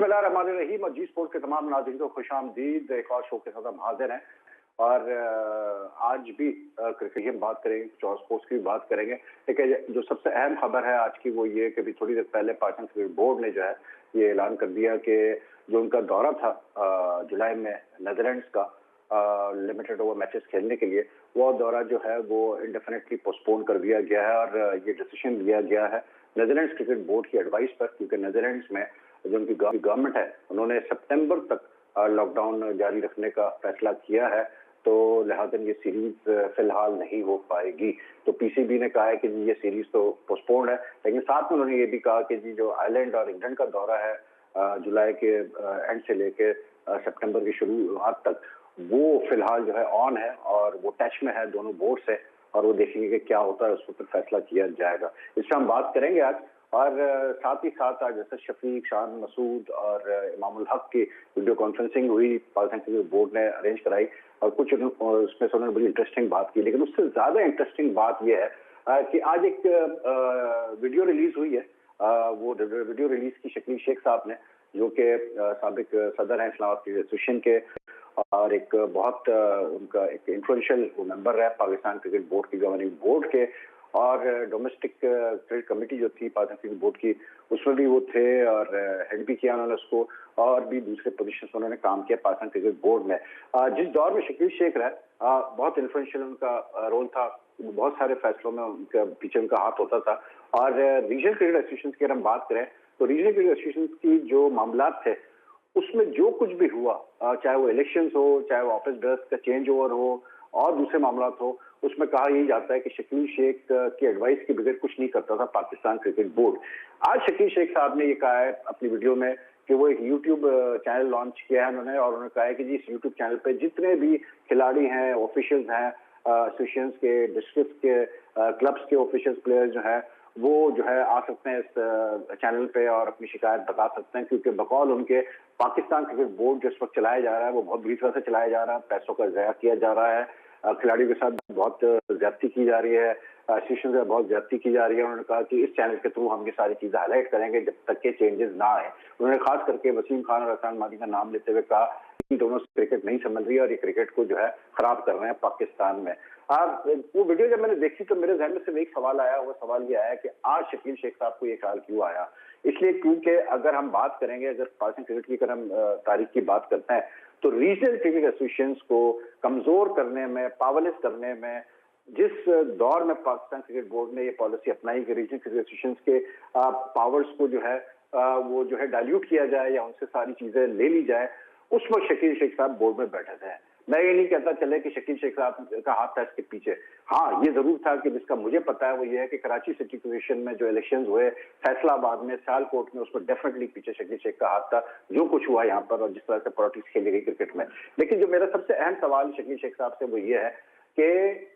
बिस्मिल्लाहिर्रहमानिर्रहीम और जी स्पोर्ट्स के तमाम नाज़रीन को खुशामदीद। एक और शो के साथ हम हाजिर हैं और आज भी क्रिकेट की हम बात करेंगे, कुछ और स्पोर्ट्स की भी बात करेंगे। लेकिन जो सबसे अहम खबर है आज की वो ये कि अभी थोड़ी देर पहले पाकिस्तान क्रिकेट बोर्ड ने जो है ये ऐलान कर दिया कि जो उनका दौरा था जुलाई में नीदरलैंड्स का लिमिटेड ओवर मैचेस खेलने के लिए, वो दौरा जो है वो इंडेफिनेटली पोस्टपोन कर दिया गया है और ये डिसीजन लिया गया है नीदरलैंड्स क्रिकेट बोर्ड की एडवाइस पर, क्योंकि नीदरलैंड्स में जो उनकी गवर्नमेंट है उन्होंने सितंबर तक लॉकडाउन जारी रखने का फैसला किया है, तो लिहाजा ये सीरीज फिलहाल नहीं हो पाएगी। तो पीसीबी ने कहा है कि ये सीरीज तो पोस्टपोन्ड है, लेकिन साथ में उन्होंने ये भी कहा कि जी जो आयरलैंड और इंग्लैंड का दौरा है जुलाई के एंड से लेके सितंबर की शुरुआत तक, वो फिलहाल जो है ऑन है और वो टच में है दोनों बोर्ड से, और वो देखेंगे कि क्या होता है, उस पर फैसला किया जाएगा। इससे हम बात करेंगे आज, और साथ ही साथ आज जैसे शफीक, शान मसूद और इमामुल हक की वीडियो कॉन्फ्रेंसिंग हुई, पाकिस्तान क्रिकेट बोर्ड ने अरेंज कराई और कुछ उसमें से उन्होंने बड़ी इंटरेस्टिंग बात की। लेकिन उससे ज्यादा इंटरेस्टिंग बात यह है कि आज एक वीडियो रिलीज हुई है। वो वीडियो रिलीज की शकील शेख साहब ने, जो कि साबिक सदर हैं इस्लामाबाद क्रिकेट एसोसिएशन के और एक बहुत उनका एक इन्फ्लुएंशियल मेंबर है पाकिस्तान क्रिकेट बोर्ड की, गवर्निंग बोर्ड के, और डोमेस्टिक क्रिकेट कमेटी जो थी पाकिस्तान क्रिकेट बोर्ड की उसमें भी वो थे और हेड भी किया उन्होंने उसको, और भी दूसरे पोजीशन में उन्होंने काम किया पाकिस्तान क्रिकेट बोर्ड में। जिस दौर में शकील शेख रहे बहुत इन्फ्लुएंशियल उनका रोल था, बहुत सारे फैसलों में उनका पीछे उनका हाथ होता था। और रीजनल क्रिकेट एसोसिएशन की अगर हम बात करें तो रीजनल क्रिकेट एसोसिएशन की जो मामला थे उसमें जो कुछ भी हुआ, चाहे वो इलेक्शंस हो, चाहे वो ऑफिस बेयर्स का चेंज ओवर हो और दूसरे मामला हो, उसमें कहा यही जाता है कि शकील शेख की एडवाइस के बगैर कुछ नहीं करता था पाकिस्तान क्रिकेट बोर्ड। आज शकील शेख साहब ने ये कहा है अपनी वीडियो में कि वो एक यूट्यूब चैनल लॉन्च किया है उन्होंने, और उन्होंने कहा है कि जी इस यूट्यूब चैनल पे जितने भी खिलाड़ी हैं, ऑफिशियल्स हैं, एसोसिएशंस के, डिस्ट्रिक्ट के, क्लब्स के ऑफिशियल्स, प्लेयर्स जो हैं, वो जो है आ सकते हैं इस चैनल पे और अपनी शिकायत बता सकते हैं, क्योंकि बकौल उनके पाकिस्तान क्रिकेट बोर्ड जो इस वक्त चलाया जा रहा है वो बहुत बुरी तरह से चलाया जा रहा है, पैसों का ज़ाया किया जा रहा है, खिलाड़ियों के साथ बहुत ज्यादती की जा रही है, एसोसिएशन से बहुत ज्यादती की जा रही है। उन्होंने कहा कि इस चैनल के थ्रू हम ये सारी चीजें हाईलाइट करेंगे जब तक के चेंजेस ना आए। उन्होंने खास करके वसीम खान और हसन मादी का नाम लेते हुए कहा कि दोनों क्रिकेट नहीं समझ रही है और ये क्रिकेट को जो है खराब कर रहे हैं पाकिस्तान में। वो वीडियो जब मैंने देखी तो मेरे जहन में सिर्फ एक सवाल आया, वो सवाल ये आया कि आज शकील शेख साहब को ये ख्याल क्यों आया। इसलिए क्योंकि अगर हम बात करेंगे, अगर पाकिस्तान क्रिकेट की अगर हम तारीख की बात करते हैं तो रीजनल क्रिकेट एसोसिएशंस को कमजोर करने में, पावरलेस करने में, जिस दौर में पाकिस्तान क्रिकेट बोर्ड ने ये पॉलिसी अपनाई कि रीजनल क्रिकेट एसोसिएशंस के पावर्स को जो है वो जो है डाइल्यूट किया जाए या उनसे सारी चीजें ले ली जाए, उस वक्त शकील शेख साहब बोर्ड में बैठे थे। मैं ये नहीं कहता चले कि शकील शेख साहब का हाथ था इसके पीछे। हाँ, ये जरूर था कि जिसका मुझे पता है वो ये है कि कराची सिटी कमीशन में जो इलेक्शंस हुए, फैसलाबाद में, सियालकोट में, उसमें डेफिनेटली पीछे शकील शेख का हाथ था, जो कुछ हुआ यहाँ पर और जिस तरह से पॉलिटिक्स खेली गई क्रिकेट में। लेकिन जो मेरा सबसे अहम सवाल शकील शेख साहब से वो ये है कि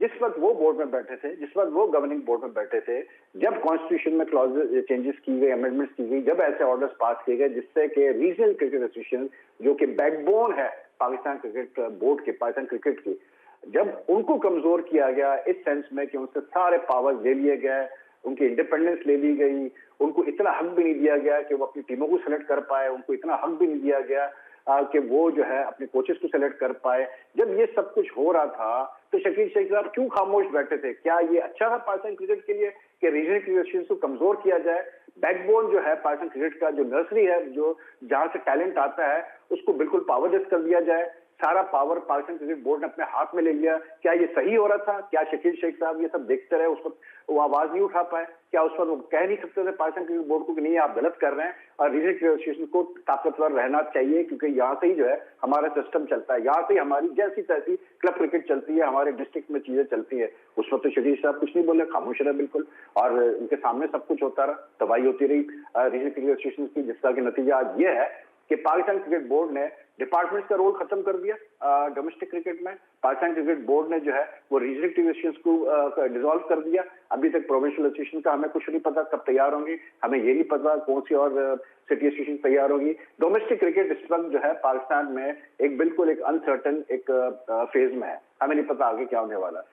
जिस वक्त वो बोर्ड में बैठे थे, जिस वक्त वो गवर्निंग बोर्ड में बैठे थे, जब कॉन्स्टिट्यूशन में क्लॉजेस चेंजेस की गई, अमेंडमेंट्स की गई, जब ऐसे ऑर्डर्स पास किए गए जिससे कि रीजनल क्रिकेट एसोसिएशन जो कि बैकबोन है पाकिस्तान क्रिकेट बोर्ड के, पाकिस्तान क्रिकेट की, जब उनको कमजोर किया गया इस सेंस में कि उनसे सारे पावर्स ले लिए गए, उनकी इंडिपेंडेंस ले ली गई, उनको इतना हक भी नहीं दिया गया कि वो अपनी टीमों को सेलेक्ट कर पाए, उनको इतना हक भी नहीं दिया गया कि वो जो है अपने कोचेस को सेलेक्ट कर पाए। जब ये सब कुछ हो रहा था तो शकील शेख साहब क्यों खामोश बैठे थे? क्या ये अच्छा था पाकिस्तान क्रिकेट के लिए कि रीजनल क्रिकेट को कमजोर किया जाए? बैकबोन जो है पाकिस्तान क्रिकेट का, जो नर्सरी है, जो जहां से टैलेंट आता है, उसको बिल्कुल पावरलेस कर दिया जाए, सारा पावर पाकिस्तान क्रिकेट बोर्ड ने अपने हाथ में ले लिया। क्या ये सही हो रहा था? क्या शकील शेख साहब ये सब देखते रहे, उस वक्त वो आवाज नहीं उठा पाए? क्या उस वक्त वो कह नहीं सकते थे पाकिस्तान क्रिकेट बोर्ड को कि नहीं आप गलत कर रहे हैं और रीजनल क्रिकेट एसोसिएशन को ताकतवर रहना चाहिए, क्योंकि यहाँ से ही जो है हमारा सिस्टम चलता है, यहाँ से ही हमारी जैसी तैसी क्लब क्रिकेट चलती है, हमारे डिस्ट्रिक्ट में चीजें चलती है। उस वक्त तो शकील साहब कुछ नहीं बोले, खामोश रहे बिल्कुल, और उनके सामने सब कुछ होता रहा, दवाई होती रही रीजनल क्रिकेट एसोसिएशन की, जिसका कि नतीजा आज ये है कि पाकिस्तान क्रिकेट बोर्ड ने डिपार्टमेंट्स का रोल खत्म कर दिया डोमेस्टिक क्रिकेट में। पाकिस्तान क्रिकेट बोर्ड ने जो है वो रीजनल क्रिकेट एसोसिएशन को डिसॉल्व कर दिया। अभी तक प्रोविंशियल एसोसिएशन का हमें कुछ नहीं पता कब तैयार होंगी, हमें ये नहीं पता कौन सी और सिटी एसोसिएशन तैयार होगी। डोमेस्टिक क्रिकेट इस वक्त जो है पाकिस्तान में एक बिल्कुल एक अनसर्टन एक फेज में है, हमें नहीं पता आगे क्या होने वाला।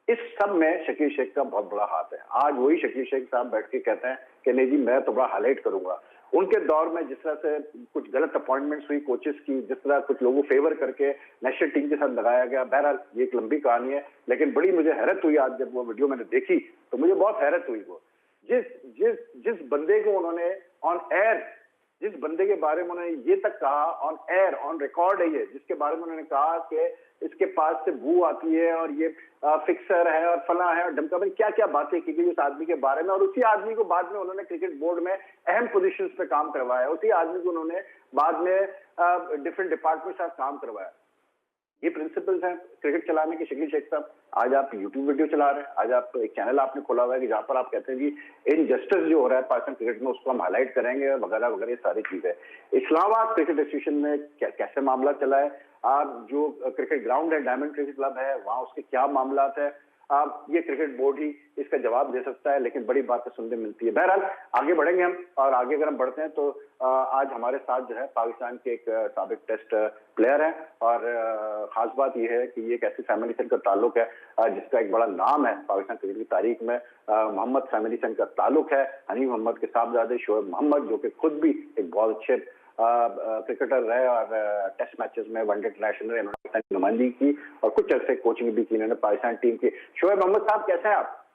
इस सब में शकील शेख का बहुत बड़ा हाथ है। आज वही शकील शेख साहब बैठ के कहते हैं कि नहीं जी मैं तो बड़ा हाईलाइट करूंगा, उनके दौर में जिस तरह से कुछ गलत अपॉइंटमेंट्स हुई कोचेस की, जिस तरह कुछ लोगों फेवर करके नेशनल टीम के साथ लगाया गया, बहरहाल ये एक लंबी कहानी है, लेकिन बड़ी मुझे हैरत हुई आज जब वो वीडियो मैंने देखी तो मुझे बहुत हैरत हुई। वो जिस जिस जिस बंदे को उन्होंने ऑन एयर, जिस बंदे के बारे में उन्होंने ये तक कहा ऑन एयर, ऑन रिकॉर्ड है ये, जिसके बारे में उन्होंने कहा कि इसके पास से बू आती है और ये फिक्सर है और फला है और डमका, भाई क्या क्या बातें की गई उस आदमी के बारे में। और उसी आदमी को बाद में उन्होंने क्रिकेट बोर्ड में अहम पोजीशंस पे काम करवाया, उसी आदमी को उन्होंने बाद में डिफरेंट डिपार्टमेंट के साथ काम करवाया। ये प्रिंसिपल्स हैं क्रिकेट चलाने के। शकील शेख साहब, आज आप यूट्यूब वीडियो चला रहे हैं, आज आप एक चैनल आपने खोला हुआ है कि जहां पर आप कहते हैं जी इनजस्टिस जो हो रहा है पाकिस्तान क्रिकेट में उसको हम हाईलाइट करेंगे वगैरह वगैरह, ये सारी चीजें। इस्लामाबाद क्रिकेट एसोसिएशन में कैसे मामला चला है, आप जो क्रिकेट ग्राउंड है, डायमंड क्रिकेट क्लब है, वहां उसके क्या मामला है, आप ये क्रिकेट बोर्ड ही इसका जवाब दे सकता है, लेकिन बड़ी बातें सुनने मिलती है। बहरहाल आगे बढ़ेंगे हम, और आगे अगर हम बढ़ते हैं तो आज हमारे साथ जो है पाकिस्तान के एक साबिक टेस्ट प्लेयर है, और खास बात यह है कि ये एक ऐसी फैमिली से इनका ताल्लुक है जिसका एक बड़ा नाम है पाकिस्तान क्रिकेट की तारीख में। मोहम्मद फैमिली से इनका ताल्लुक है, हनीफ मोहम्मद के साहबजादे शोएब मोहम्मद, जो कि खुद भी एक बहुत अच्छे क्रिकेटर रहे और टेस्ट मैचेस में वनडे इंटरनेशनल में इन्होंने नुमाइंदगी की और कुछ अर्से कोचिंग भी की इन्होंने पाकिस्तान टीम की। शोएब मोहम्मद साहब कैसे हैं आप?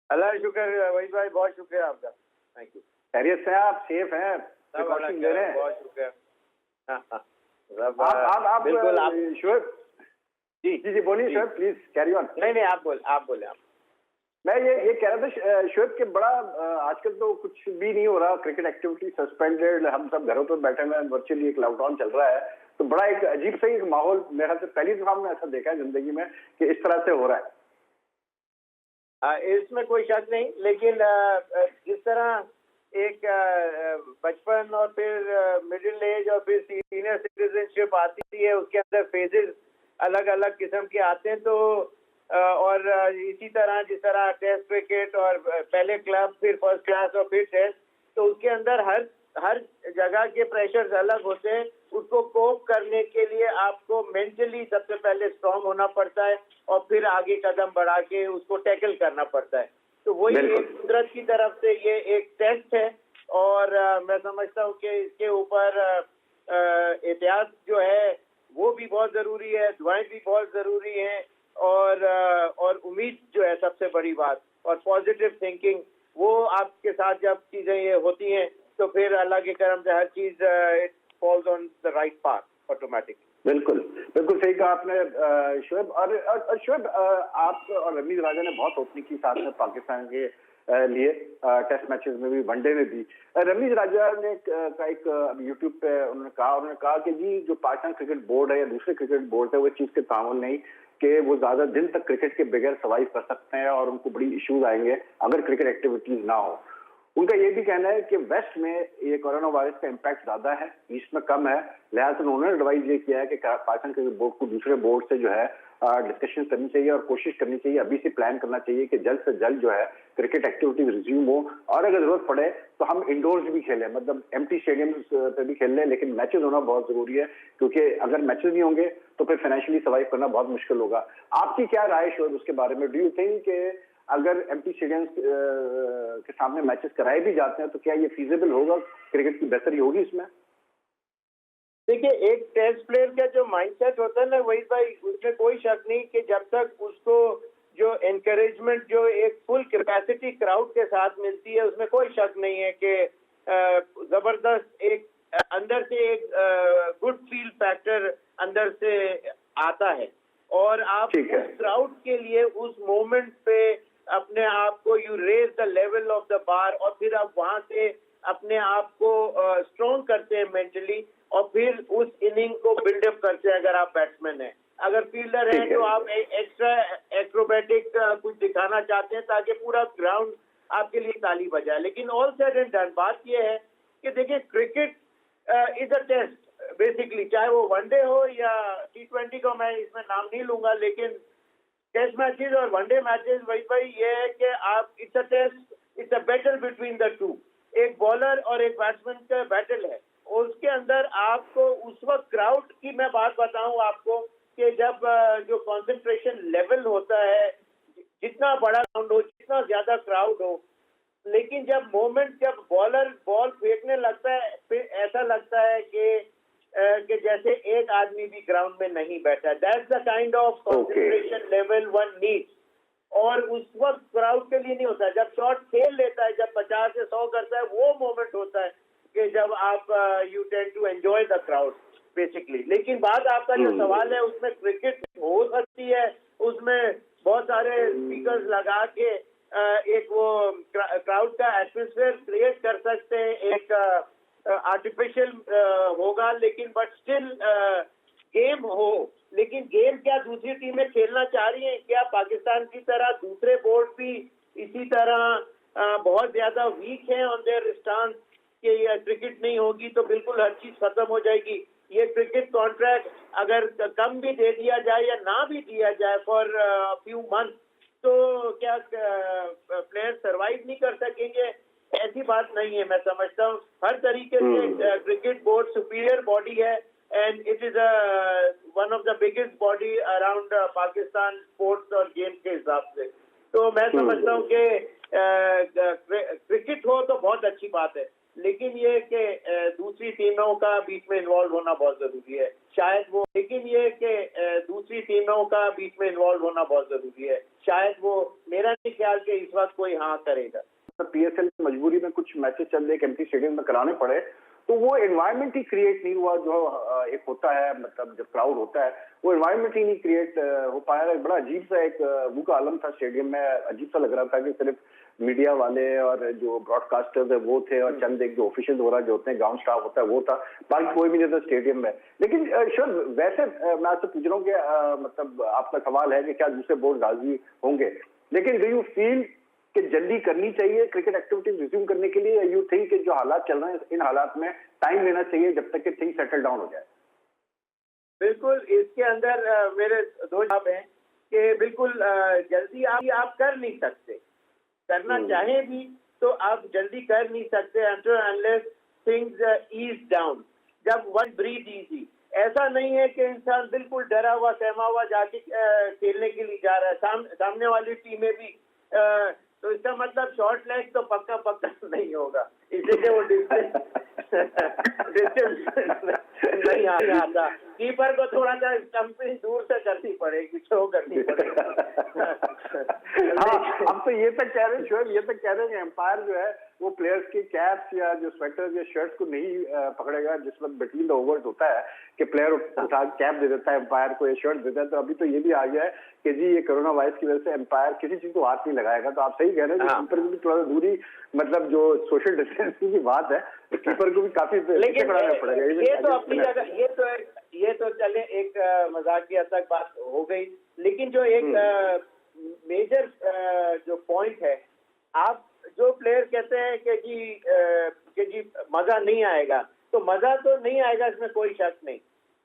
अल्लाह शुक्र वहीद भाई, बहुत शुक्रिया आपका। Thank you. खैरियत से आप सेफ हैं? प्रिकॉशन ले रहे हैं? बहुत शुक्रिया। आप बिल्कुल। आप शोएब जी जी जी बोलिए शोएब, प्लीज कैरी ऑन। नहीं आप बोले। मैं ये कह रहा था शोएब के बड़ा आजकल तो कुछ भी नहीं हो रहा, क्रिकेट एक्टिविटी सस्पेंडेड, हम सब घरों पर बैठे हुए हैं, वर्चुअली एक लॉकडाउन चल रहा है, तो बड़ा एक अजीब सा एक माहौल मेरे से पहली दफा मैंने ऐसा देखा है जिंदगी में कि इस तरह से हो रहा है। इसमें कोई शक नहीं, लेकिन जिस तरह एक बचपन और फिर मिडिल एज और फिर सीनियर सिटीजनशिप आती है, उसके अंदर फेजेस अलग अलग किस्म के आते हैं, तो और इसी तरह जिस तरह टेस्ट क्रिकेट और पहले क्लब फिर फर्स्ट क्लास और फिर टेस्ट, तो उसके अंदर हर जगह के प्रेशर्स अलग होते हैं। उसको कोप करने के लिए आपको मेंटली सबसे पहले स्ट्रांग होना पड़ता है और फिर आगे कदम बढ़ा के उसको टैकल करना पड़ता है। तो वही एक कुदरत की तरफ से ये एक टेस्ट है, और मैं समझता हूँ कि इसके ऊपर एहतियात जो है वो भी बहुत जरूरी है, दुआएं भी बहुत जरूरी हैं, और उम्मीद जो है सबसे बड़ी बात, और पॉजिटिव थिंकिंग, वो आपके साथ जब चीजें ये होती हैं तो फिर अल्लाह के करम से हर चीज it falls on the right path automatic. बिल्कुल बिल्कुल सही कहा आपने शोएब। और शोएब, आप और रमीज राजा ने बहुत ओपनिंग की साथ में पाकिस्तान के लिए टेस्ट मैचेस में भी, वनडे में भी। रमीज राजा ने का एक यूट्यूब पे उन्होंने कहा कि जी जो पाकिस्तान क्रिकेट बोर्ड है या दूसरे क्रिकेट बोर्ड है वो चीज के तामुल नहीं कि वो ज्यादा दिन तक क्रिकेट के बगैर सर्वाइव कर सकते हैं और उनको बड़ी इश्यूज आएंगे अगर क्रिकेट एक्टिविटीज ना हो। उनका ये भी कहना है कि वेस्ट में ये कोरोना वायरस का इम्पैक्ट ज्यादा है, ईस्ट में कम है, लिहाजा उन्होंने एडवाइस ये किया है कि पाकिस्तान क्रिकेट बोर्ड को दूसरे बोर्ड से जो है डिस्कशन करनी चाहिए और कोशिश करनी चाहिए, अभी से प्लान करना चाहिए कि जल्द से जल्द जो है क्रिकेट एक्टिविटीज रिज्यूम हो, और अगर जरूरत पड़े तो हम इंडोर्स भी खेलें, मतलब एम्प्टी स्टेडियम्स पे भी खेल लें, लेकिन मैचेस होना बहुत जरूरी है, क्योंकि अगर मैचेस नहीं होंगे तो फिर फाइनेंशियली सर्वाइव करना बहुत मुश्किल होगा। आपकी क्या राय शोएब उसके बारे में? डू यू थिंक कि अगर एम्प्टी स्टेडियम्स के सामने मैचेस कराए भी जाते हैं तो क्या ये फीजिबल होगा, क्रिकेट की बेहतरी होगी इसमें? देखिए, एक टेस्ट प्लेयर का जो माइंडसेट होता है ना वही भाई, उसमें कोई शक नहीं कि जब तक उसको जो एनकरेजमेंट जो एक फुल कैपेसिटी क्राउड के साथ मिलती है, उसमें कोई शक नहीं है कि जबरदस्त एक अंदर से एक गुड फील फैक्टर अंदर से आता है, और आप उस क्राउड के लिए उस मोमेंट पे अपने आप को you raise the level of the bar, और फिर आप वहां से अपने आप को स्ट्रॉन्ग करते हैं मेंटली, और फिर उस इनिंग को बिल्डअप करते हैं। अगर आप बैट्समैन हैं, अगर फील्डर हैं तो आप एक्स्ट्रा एक्रोबैटिक कुछ दिखाना चाहते हैं ताकि पूरा ग्राउंड आपके लिए ताली बजाए। लेकिन ऑल सेड एंड डन, बात यह है कि देखिए cricket is a test basically, चाहे वो वनडे हो या T20 को मैं इसमें नाम नहीं लूंगा, लेकिन टेस्ट मैचेस और वनडे मैचेस वही भाई ये है कि आप it's a test, it's a battle between the two, एक बॉलर और एक बैट्समैन का बैटल है। उसके अंदर आपको उस वक्त क्राउड की मैं बात बताऊं आपको कि जब जो कंसंट्रेशन लेवल होता है, जितना बड़ा ग्राउंड हो, जितना ज्यादा क्राउड हो, लेकिन लेकिन जब बॉलर बॉल फेंकने लगता है फिर ऐसा लगता है कि जैसे एक आदमी भी ग्राउंड में नहीं बैठा। That's the kind of concentration level one needs, और उस वक्त क्राउड के लिए नहीं होता। जब शॉट खेल लेता है, जब 50 से 100 करता है, वो मोमेंट होता है कि जब आप you tend to enjoy the crowd basically. लेकिन बात आपका जो सवाल है उसमें क्रिकेट हो सकती है, उसमें बहुत सारे स्पीकर्स लगा के एक वो क्राउड का एटमॉस्फेयर क्रिएट कर सकते हैं, एक आर्टिफिशियल होगा, लेकिन बट स्टिल गेम हो। लेकिन गेम क्या दूसरी टीमें खेलना चाह रही हैं? क्या पाकिस्तान की तरह दूसरे बोर्ड भी इसी तरह बहुत ज्यादा वीक हैं ऑन देयर स्टांस कि ये क्रिकेट नहीं होगी तो बिल्कुल हर चीज खत्म हो जाएगी? ये क्रिकेट कॉन्ट्रैक्ट अगर कम भी दे दिया जाए या ना भी दिया जाए फॉर फ्यू मंथ, तो क्या प्लेयर सरवाइव नहीं कर सकेंगे? ऐसी बात नहीं है। मैं समझता हूँ हर तरीके से क्रिकेट बोर्ड सुपीरियर बॉडी है, and it is one of the biggest body around Pakistan sports और गेम के हिसाब से। तो मैं समझता हूँ कि क्रिकेट हो तो बहुत अच्छी बात है, लेकिन ये कि दूसरी टीमों का बीच में इन्वॉल्व होना बहुत जरूरी है। शायद वो मेरा नहीं ख्याल कि इस वक्त कोई हाँ करेगा। पीएसएल की मजबूरी में कुछ मैचेस चल रहे एमटी स्टेडियम में कराने पड़े, तो वो एनवायरनमेंट ही क्रिएट नहीं हुआ जो एक होता है, मतलब जब क्राउड होता है वो एनवायरनमेंट ही नहीं क्रिएट हो पाया। बड़ा अजीब सा एक मुंह का आलम था स्टेडियम में, अजीब सा लग रहा था कि सिर्फ मीडिया वाले और जो ब्रॉडकास्टर्स है वो थे और चंद एक जो ऑफिशियल वगैरह जो होते हैं, ग्राउंड स्टाफ होता है वो था, बाकी कोई भी नहीं था स्टेडियम में। लेकिन श्योर वैसे मैं आपसे पूछ रहा हूँ कि मतलब आपका सवाल है कि क्या दूसरे बोर्ड राजी होंगे, लेकिन डू यू फील कि जल्दी करनी चाहिए क्रिकेट एक्टिविटीज रिज्यूम करने के लिए, यू थिंक कि जो हालात चल रहे हैं इन हालात में टाइम लेना चाहिए जब तक कि थिंग सेटल डाउन हो जाए? बिल्कुल, इसके अंदर मेरे दो जवाब हैं कि बिल्कुल जल्दी आप कर नहीं सकते, करना चाहे भी तो आप जल्दी कर नहीं सकते until unless things ease down। जब वन ब्रीथ इजी, ऐसा नहीं है कि इंसान बिल्कुल डरा हुआ सहमा हुआ जाके खेलने के लिए जा रहा है। सामने वाली टीमें भी तो इसका मतलब शॉर्ट लेग तो पक्का नहीं होगा, इसलिए वो डिस्टेंस नहीं आता। कीपर को थोड़ा सा स्टंपिंग दूर से करनी पड़ेगी, थ्रो करनी पड़ेगी। हाँ, हम तो ये तक कह रहे हैं शोएब, ये तक कह रहे हैं एम्पायर जो है वो प्लेयर्स की कैप्स या जो स्वेटर्स या शर्ट्स को नहीं पकड़ेगा जिस वक्त बिटवीन द ओवर्स होता है कि प्लेयर उठा कैप दे देता है एम्पायर को या शर्ट देता है। तो अभी तो ये भी आ गया है कि जी ये कोरोना वायरस की वजह से एम्पायर किसी चीज को हाथ नहीं लगाएगा। तो आप सही कह रहे हैं कि कीपर को भी थोड़ा दूरी, मतलब जो सोशल डिस्टेंसिंग की बात है तो कीपर को भी काफी पीछे खड़ा पड़ेगा। ये तो अपनी जगह, ये तो चले एक मजाकिया तक बात हो गई, लेकिन जो एक मेजर जो पॉइंट है, आप जो प्लेयर कहते हैं कि जी मजा नहीं आएगा, तो मजा तो नहीं आएगा, इसमें कोई शक नहीं।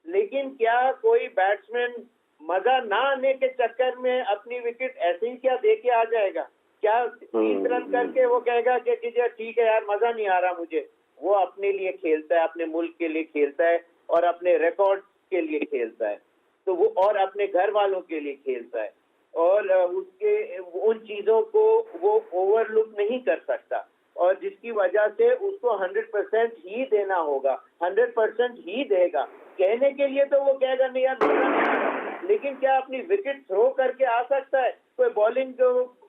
लेकिन क्या कोई बैट्समैन मजा ना आने के चक्कर में अपनी विकेट ऐसे ही क्या दे के आ जाएगा? क्या 30 रन करके वो कहेगा कि ठीक है यार मजा नहीं आ रहा मुझे? वो अपने लिए खेलता है, अपने मुल्क के लिए खेलता है और अपने रिकॉर्ड के लिए खेलता है, तो वो और अपने घर वालों के लिए खेलता है, और उसके उन चीजों को वो ओवरलुक नहीं कर सकता, और जिसकी वजह से उसको 100% ही देना होगा, 100% ही देगा। कहने के लिए तो वो कहेगा नहीं यार मजा नहीं आ रहा, लेकिन क्या अपनी विकेट थ्रो करके आ सकता है? कोई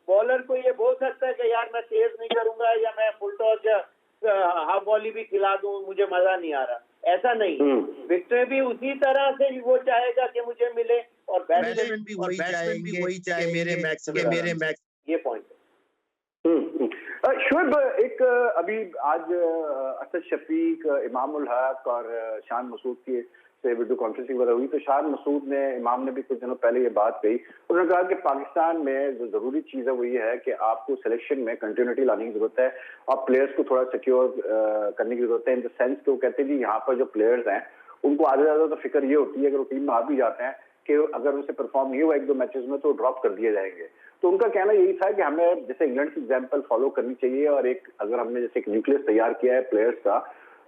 बॉलर को ये बोल सकता है कि यार मैं तेज नहीं करूंगा या मैं फुल टॉस हाफ बॉली भी खिला दूं, मुझे मजा नहीं आ रहा? ऐसा नहीं। विकेट भी उसी तरह से वो चाहेगा कि मुझे मिले, और बैट्समैन भी वही चाहेंगे मेरे मैक्स। ये पॉइंट है। शोएब, एक अभी आज असद शफीक, इमाम उल हक और शान मसूद की से वीडियो कॉन्फ्रेंसिंग वगैरह हुई, तो शान मसूद ने, इमाम ने भी कुछ दिनों पहले ये बात कही। उन्होंने कहा कि पाकिस्तान में जो जरूरी चीज है वो ये है कि आपको सिलेक्शन में कंटिन्यूटी लाने की जरूरत है और प्लेयर्स को थोड़ा सिक्योर करने की जरूरत है, इन द सेंस कि वो कहते हैं कि यहाँ पर जो प्लेयर्स हैं उनको आधे ज्यादा तो फिक्र ये होती है अगर वो टीम में आ भी जाते हैं कि अगर उनसे परफॉर्म नहीं हुआ 1-2 मैचेस में तो ड्रॉप कर दिए जाएंगे। तो उनका कहना यही था कि हमें जैसे इंग्लैंड की एग्जांपल फॉलो करनी चाहिए, और एक अगर हमने जैसे एक न्यूक्लियस तैयार किया है प्लेयर्स का,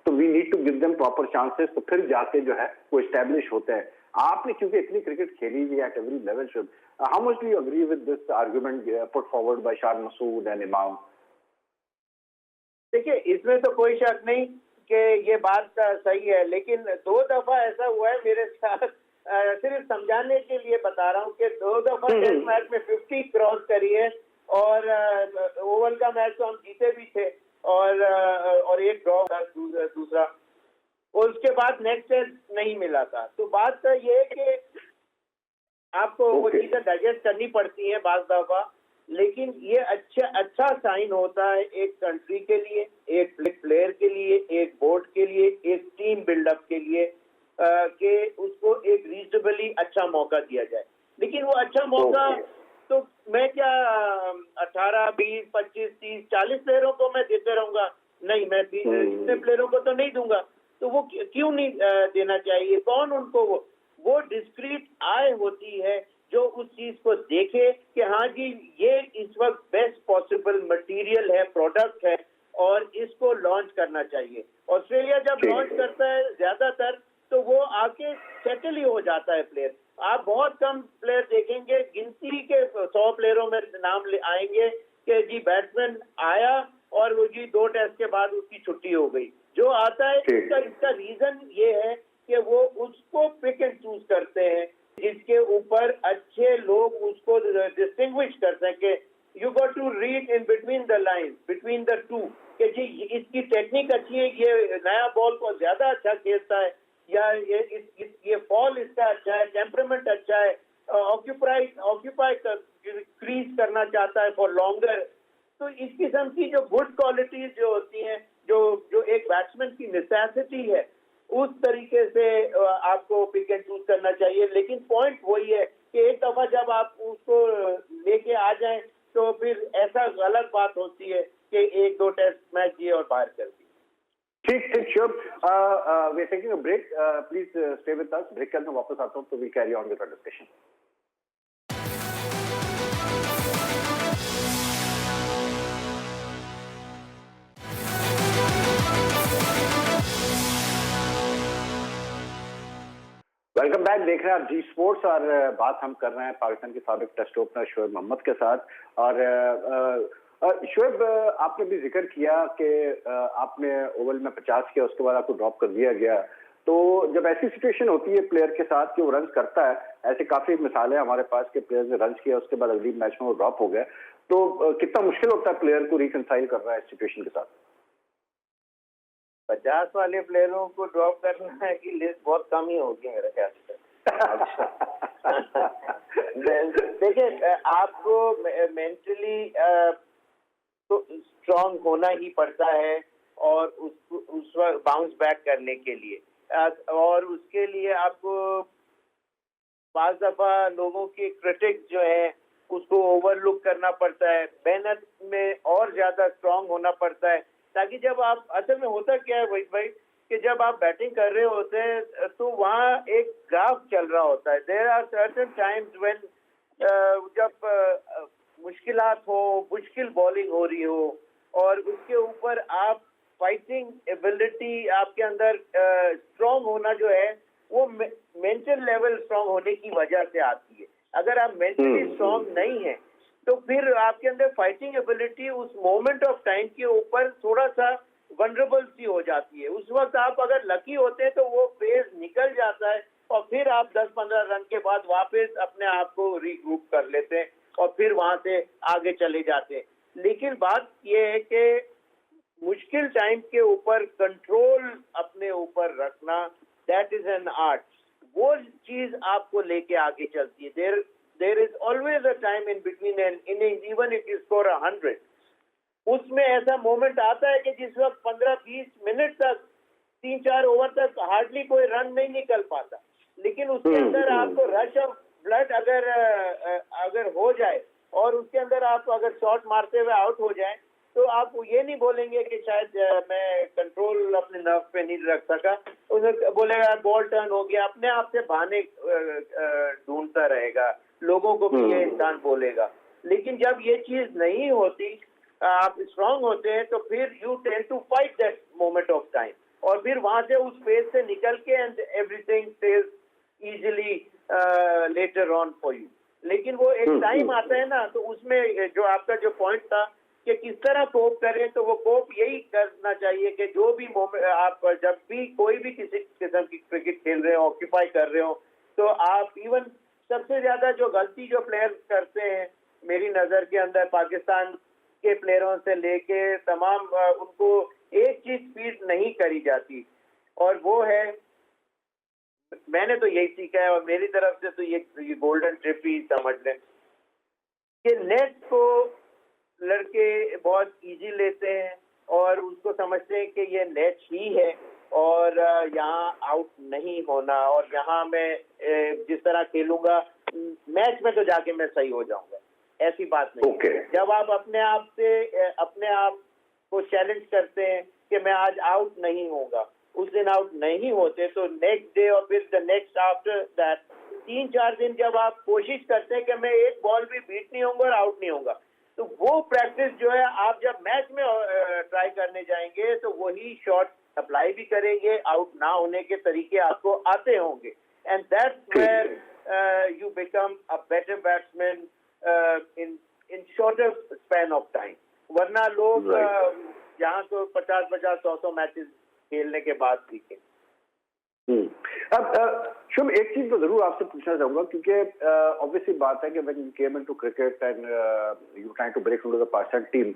तो we need to give them proper chances, तो फिर जाके जो है वो एस्टैब्लिश होते हैं। आपने क्योंकि इतनी क्रिकेट खेली हुई at every level, how much do you agree with this argument put forward by Shan Masood and इमाम? देखिए, इसमें तो कोई शक नहीं कि ये बात सही है, लेकिन 2 दफा ऐसा हुआ है मेरे साथ। सिर्फ समझाने के लिए बता रहा हूँ कि 2 दफा टेस्ट मैच में 50 क्रॉस करी है, और ओवल का मैच तो हम जीते भी थे, और एक ड्रॉ था दूसरा, और उसके बाद नेक्स्ट टेस्ट नहीं मिला था। तो बात तो ये है कि आपको वो चीजें डाइजेस्ट करनी पड़ती हैं बाज़ दफा, लेकिन ये अच्छा साइन होता है एक कंट्री के लिए, एक प्लेयर के लिए, एक बोर्ड के लिए, एक टीम बिल्डअप के लिए, कि उसको एक रीजनेबली अच्छा मौका दिया जाए। लेकिन वो अच्छा मौका तो मैं क्या 18, 20, 25, 30, 40 प्लेयरों को मैं देते रहूंगा? नहीं, मैं इतने प्लेयरों को तो नहीं दूंगा। तो वो क्यों नहीं देना चाहिए? कौन उनको वो डिस्क्रीट आय होती है जो उस चीज को देखे कि हाँ जी, ये इस वक्त बेस्ट पॉसिबल मटेरियल है, प्रोडक्ट है, और इसको लॉन्च करना चाहिए। ऑस्ट्रेलिया जब लॉन्च करता है ज्यादातर, तो वो आके सेटल ही हो जाता है प्लेयर। आप बहुत कम प्लेयर देखेंगे, गिनती के 100 प्लेयरों में नाम आएंगे कि जी बैट्समैन आया और वो जी 2 टेस्ट के बाद उसकी छुट्टी हो गई। जो आता है इसका रीजन ये है कि वो उसको पिक एंड चूज करते हैं, जिसके ऊपर अच्छे लोग उसको डिस्टिंग्विश कर सके। You got to read in between the line, between the two, कि जी इसकी टेक्निक अच्छी है, ये नया बॉल को ज्यादा अच्छा खेलता है, या ये फॉल इसका अच्छा है, टेम्परामेंट अच्छा है, ऑक्यूपाई क्रीज करना चाहता है फॉर लॉन्गर। तो इस किस्म की जो गुड क्वालिटीज जो होती हैं, जो एक बैट्समैन की नेसेसिटी है, उस तरीके से आपको पिक एंड चूज करना चाहिए। लेकिन पॉइंट वही है कि एक दफा जब आप उसको लेके आ जाएं, तो फिर ऐसा गलत बात होती है कि 1-2 टेस्ट मैच दिए और बाहर कर दिए। ठीक, sure. We are taking a break, please stay with us. Break के अंदर वापस आता हूँ, तो we carry on with our discussion. Welcome back. देख रहे हैं आप जी स्पोर्ट्स, और बात हम कर रहे हैं पाकिस्तान के साबिक टेस्ट ओपनर शोएब मोहम्मद के साथ। और शोएब, आपने भी जिक्र किया कि आपने ओवल में 50 किया, उसके बाद आपको ड्रॉप कर दिया गया। तो जब ऐसी सिचुएशन होती है प्लेयर के साथ कि वो रन करता है, ऐसे काफी मिसालें हमारे पास के प्लेयर ने रन किया, उसके बाद अगली मैच में वो ड्रॉप हो गया, तो कितना मुश्किल होता है प्लेयर को रिकंसाइल कर रहा है इस सिचुएशन के साथ? 50 वाले प्लेयरों को ड्रॉप करना है कि लिस्ट बहुत कम ही होगी मेरे ख्याल से। देखिए, आपको मेंटली तो स्ट्रांग होना ही पड़ता है, और उस वक्त बाउंस बैक करने के लिए, और उसके लिए आपको बाज़ दफा लोगों की क्रिटिक जो है उसको ओवरलुक करना पड़ता है, मेहनत में और ज्यादा स्ट्रांग होना पड़ता है, ताकि जब आप, असल में होता क्या है वही भाई, कि जब आप बैटिंग कर रहे होते हैं तो वहाँ एक ग्राफ चल रहा होता है। There are certain times when, जब मुश्किलात हो, मुश्किल बॉलिंग हो रही हो, और उसके ऊपर आप फाइटिंग एबिलिटी आपके अंदर स्ट्रांग होना जो है, वो मेंटल लेवल स्ट्रांग होने की वजह से आती है। अगर आप मेंटली स्ट्रांग नहीं है, तो फिर आपके अंदर फाइटिंग एबिलिटी उस मोमेंट ऑफ टाइम के ऊपर थोड़ा सा वनरेबल सी हो जाती है। उस वक्त आप अगर लकी होते हैं तो वो फेज निकल जाता है, और फिर आप 10-15 रन के बाद वापस अपने आप को रीग्रुप कर लेते हैं, और फिर वहां से आगे चले जाते हैं। लेकिन बात ये है कि मुश्किल टाइम के ऊपर कंट्रोल अपने ऊपर रखना, दैट इज एन आर्ट। वो चीज आपको लेके आगे चलती है। There is always a time in between an innings, even if you score 100, उसमें ऐसा मोमेंट आता है कि जिस वक्त 15-20 मिनट तक, 3-4 ओवर तक हार्डली कोई रन नहीं निकल पाता, लेकिन उसके अंदर आपको रश ऑफ ब्लड अगर हो जाए, और उसके अंदर आप अगर शॉट मारते हुए आउट हो जाए, तो आप ये नहीं बोलेंगे कि शायद मैं कंट्रोल अपने नर्व पे नहीं रख सका। उसे बोलेगा बॉल टर्न हो गया, अपने आप से बहाने ढूंढता रहेगा, लोगों को भी ये इंसान बोलेगा। लेकिन जब ये चीज नहीं होती, आप स्ट्रांग होते हैं, तो फिर you tend to fight that moment of time, और फिर वहां से उस फेज से निकल के and everything stage easily later on for you. लेकिन वो एक टाइम आता है ना, तो उसमें जो आपका जो पॉइंट था कि किस तरह कोप करें, तो वो कोप यही करना चाहिए कि जो भी आप जब भी कोई भी किसी किस्म की क्रिकेट खेल रहे हो, ऑक्यूपाई कर रहे हो, तो आप इवन सबसे ज्यादा जो गलती जो प्लेयर करते हैं मेरी नजर के अंदर, पाकिस्तान के प्लेयरों से लेके तमाम उनको एक चीज फीड नहीं करी जाती, और वो है, मैंने तो यही सीखा है और मेरी तरफ से तो ये गोल्डन ट्रिप ही समझ लें कि नेट को लड़के बहुत इजी लेते हैं और उसको समझते हैं कि ये नेट ही है और यहाँ आउट नहीं होना, और यहाँ मैं जिस तरह खेलूंगा मैच में तो जाके मैं सही हो जाऊंगा, ऐसी बात नहीं। जब आप अपने आप को चैलेंज करते हैं कि मैं आज आउट नहीं होगा, उस दिन आउट नहीं होते, तो नेक्स्ट डे और फिर द नेक्स्ट आफ्टर दैट 3-4 दिन जब आप कोशिश करते हैं कि मैं एक बॉल भी बीट नहीं होऊंगा और आउट नहीं होगा, तो वो प्रैक्टिस जो है आप जब मैच में ट्राई करने जाएंगे तो वही शॉट अप्लाई भी करेंगे, आउट ना होने के तरीके आपको आते होंगे, and that's where you become a better batsman in shorter span of time. वरना लोग यहाँ तो 50-50, 100-100 मैचेस खेलने के बाद सीखे। अब शुभ, एक चीज तो जरूर आपसे पूछना चाहूंगा, क्योंकि ऑब्वियसली बात है कि when you came into cricket and you trying to break into the Pakistan team,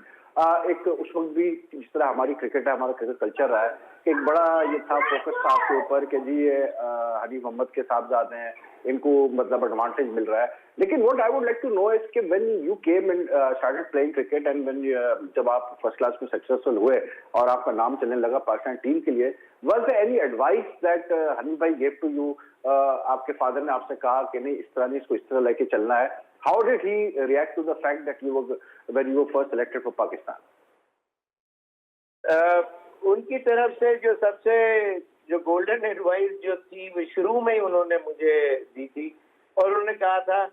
एक उस वक्त भी जिस तरह हमारी क्रिकेट है, हमारा क्रिकेट कल्चर रहा है, एक बड़ा ये था फोकस था आपके ऊपर कि जी ये हनीफ मोहम्मद के साहबजादे हैं, इनको मतलब एडवांटेज मिल रहा है। लेकिन what I would like to know is कि when you came and started playing cricket and when जब आप फर्स्ट क्लास में सक्सेसफुल हुए और आपका नाम चलने लगा पाकिस्तान टीम के लिए, was there any advice that Hanif भाई गेव टू यू? आपके फादर ने आपसे कहा कि नहीं इस तरह नहीं, इसको इस तरह लेके चलना है? How did he react to the fact that you were when you were first selected for Pakistan? उनकी तरफ से जो गोल्डन एडवाइस जो थी वो शुरू में ही उन्होंने मुझे दी थी, और उन्होंने कहा था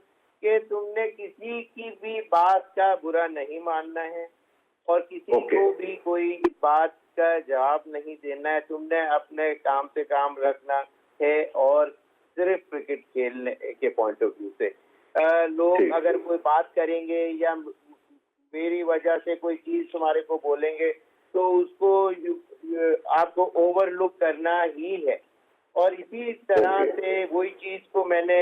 कि तुमने किसी की भी बात का बुरा नहीं मानना है और किसी को भी कोई बात का जवाब नहीं देना है, तुमने अपने काम से काम रखना है और सिर्फ क्रिकेट खेलने के पॉइंट ऑफ व्यू से लोग अगर कोई बात करेंगे या मेरी वजह से कोई चीज तुम्हारे को बोलेंगे तो उसको आपको ओवरलुक करना ही है, और इसी तरह से वही चीज को मैंने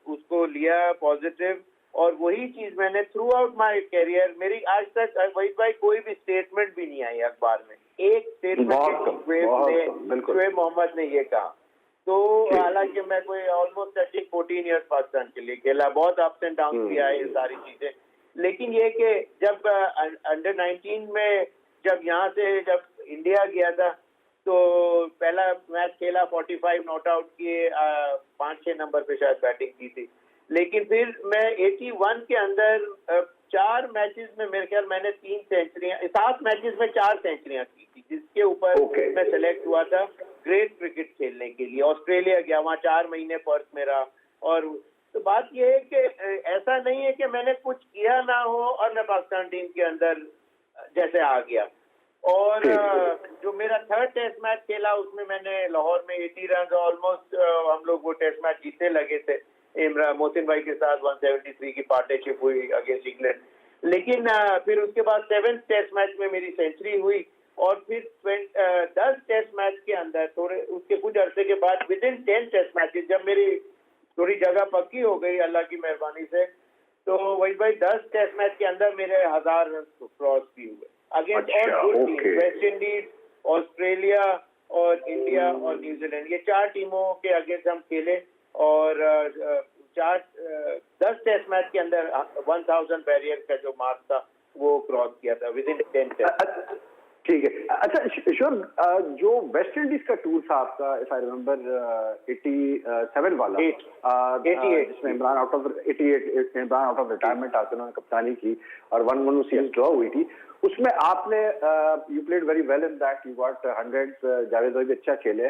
उसको लिया पॉजिटिव, और वही चीज मैंने थ्रू आउट माई करियर, मेरी आज तक वही भाई कोई भी स्टेटमेंट भी नहीं आई अखबार में, एक स्टेटमेंट शुएब मोहम्मद ने ये कहा। तो हालांकि मैं कोई ऑलमोस्ट 13-14 ईयर्स पाकिस्तान के लिए खेला, बहुत अप्स एंड डाउन भी आए ये सारी चीजें, लेकिन ये कि जब अंडर 19 में जब यहाँ से जब इंडिया गया था तो पहला मैच खेला, 45 नॉट आउट किए, 5-6 नंबर पे शायद बैटिंग की थी, लेकिन फिर मैं 81 के अंदर 4 मैचेस में मेरे ख्याल मैंने 3 सेंचुरियां, 7 मैचेस में 4 सेंचुरियां की थी, जिसके ऊपर मैं सेलेक्ट हुआ था ग्रेट क्रिकेट खेलने के लिए। ऑस्ट्रेलिया गया, वहाँ 4 महीने पर्थ में रहा, और तो बात यह है कि ऐसा नहीं है कि मैंने कुछ किया ना हो और मैं पाकिस्तान टीम के अंदर जैसे आ गया। और जो मेरा 3rd टेस्ट मैच खेला उसमें मैंने लाहौर में 80 रन ऑलमोस्ट, हम लोग वो टेस्ट मैच जीतने लगे थे, इमरान मोहसिन भाई के साथ 173 की पार्टनरशिप हुई अगेंस्ट इंग्लैंड, लेकिन फिर उसके बाद 7th टेस्ट मैच में मेरी सेंचुरी हुई, और फिर 10 टेस्ट मैच के अंदर थोड़े उसके कुछ अरसे के बाद विद इन 10 टेस्ट मैचेस जब मेरी थोड़ी जगह पक्की हो गई अल्लाह की मेहरबानी से, तो वही भाई 10 टेस्ट मैच के अंदर मेरे 1000 रन क्रॉस भी हुए against all good team, West Indies, Australia और इंडिया और न्यूजीलैंड, ये 4 टीमों के अगेंस्ट हम खेले, और 10 टेस्ट मैच के अंदर 1000 बैरियर का जो मार्क था वो क्रॉस किया था विद इन 10 टेस्ट। ठीक है, अच्छा श्योर, जो वेस्ट इंडीज का टूर था आपका, इफ आई रिमेम्बर 87 वाला, जिसमें Imran out of 88 Imran out of retirement आके उन्होंने कप्तानी की और 1-1 सीरीज ड्रॉ हुई थी, उसमें आपने you played very well in that, you got 100, Javed भाई भी अच्छा खेले।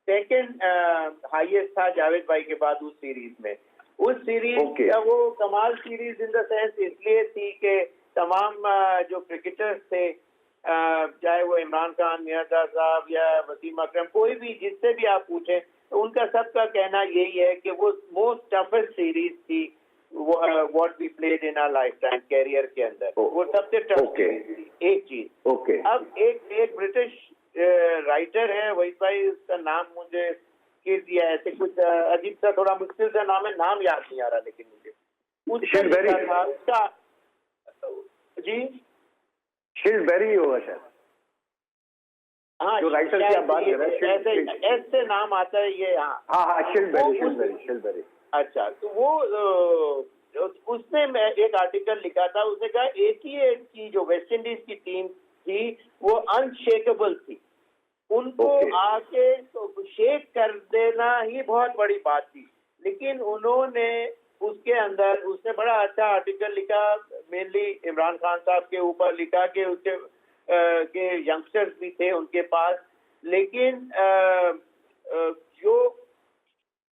सेकंड हाईएस्ट था जावेद भाई के बाद उस सीरीज में। उस सीरीज वो कमाल सीरीज इन द सेंस इसलिए थी कि तमाम जो क्रिकेटर्स थे, चाहे वो इमरान खान, मियां साहब या वसीम अकरम, कोई भी जिससे भी आप पूछें तो उनका सबका कहना यही है कि वो मोस्ट टफेस्ट सीरीज थी what we played in our lifetime career के अंदर। वो सबसे टफ एक चीज। अब एक ब्रिटिश राइटर है वही भाई, उसका नाम मुझे गिर दिया, ऐसे कुछ अजीब सा थोड़ा मुश्किल सा नाम है, नाम याद नहीं आ रहा लेकिन मुझे उसका जी शिल्डबेरी होगा शायद। हाँ, जो राइटर की आप बात कर रहे हैं, ऐसे नाम आता है ये। हाँ शिल्डबेरी। अच्छा, तो वो उसने एक आर्टिकल लिखा था, उसने कहा 88 की जो वेस्ट इंडीज की टीम थी वो अनशेकेबल थी, उनको आके तो शेक कर देना ही बहुत बड़ी बात थी। लेकिन उन्होंने उसके अंदर उसने बड़ा अच्छा आर्टिकल लिखा, मेनली इमरान खान साहब के ऊपर लिखा कि उसके के यंगस्टर्स भी थे उनके पास, लेकिन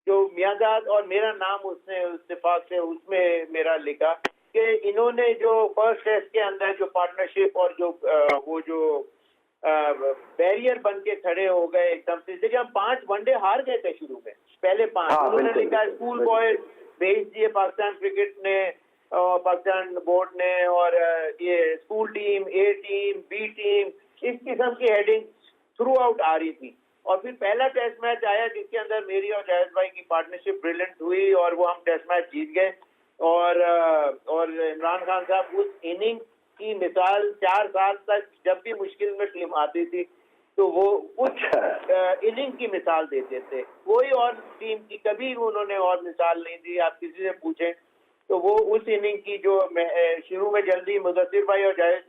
जो मियाँदाद और मेरा नाम उसने इत्तेफाक से उसमें मेरा लिखा कि इन्होंने जो फर्स्ट टेस्ट के अंदर जो पार्टनरशिप और जो वो जो बैरियर बन के खड़े हो गए एकदम से। देखिए हम 5 वनडे हार गए थे शुरू में, पहले 5 उन्होंने लिखा स्कूल बॉयज भेज दिए पाकिस्तान क्रिकेट ने, पाकिस्तान बोर्ड ने, और ये स्कूल टीम, ए टीम, बी टीम, इस किस्म की हेडिंग थ्रू आउट आ रही थी। और फिर पहला टेस्ट मैच आया जिसके अंदर मेरी और जायद भाई की पार्टनरशिप ब्रिलियंट हुई और वो हम टेस्ट मैच जीत गए। और इमरान खान साहब उस इनिंग की मिसाल 4 साल तक जब भी मुश्किल में टीम आती थी तो वो उस इनिंग की मिसाल देते थे, कोई और टीम की कभी उन्होंने और मिसाल नहीं दी। आप किसी से पूछें तो वो उस इनिंग की जो शुरू में जल्दी मुदस्सिर भाई और जायद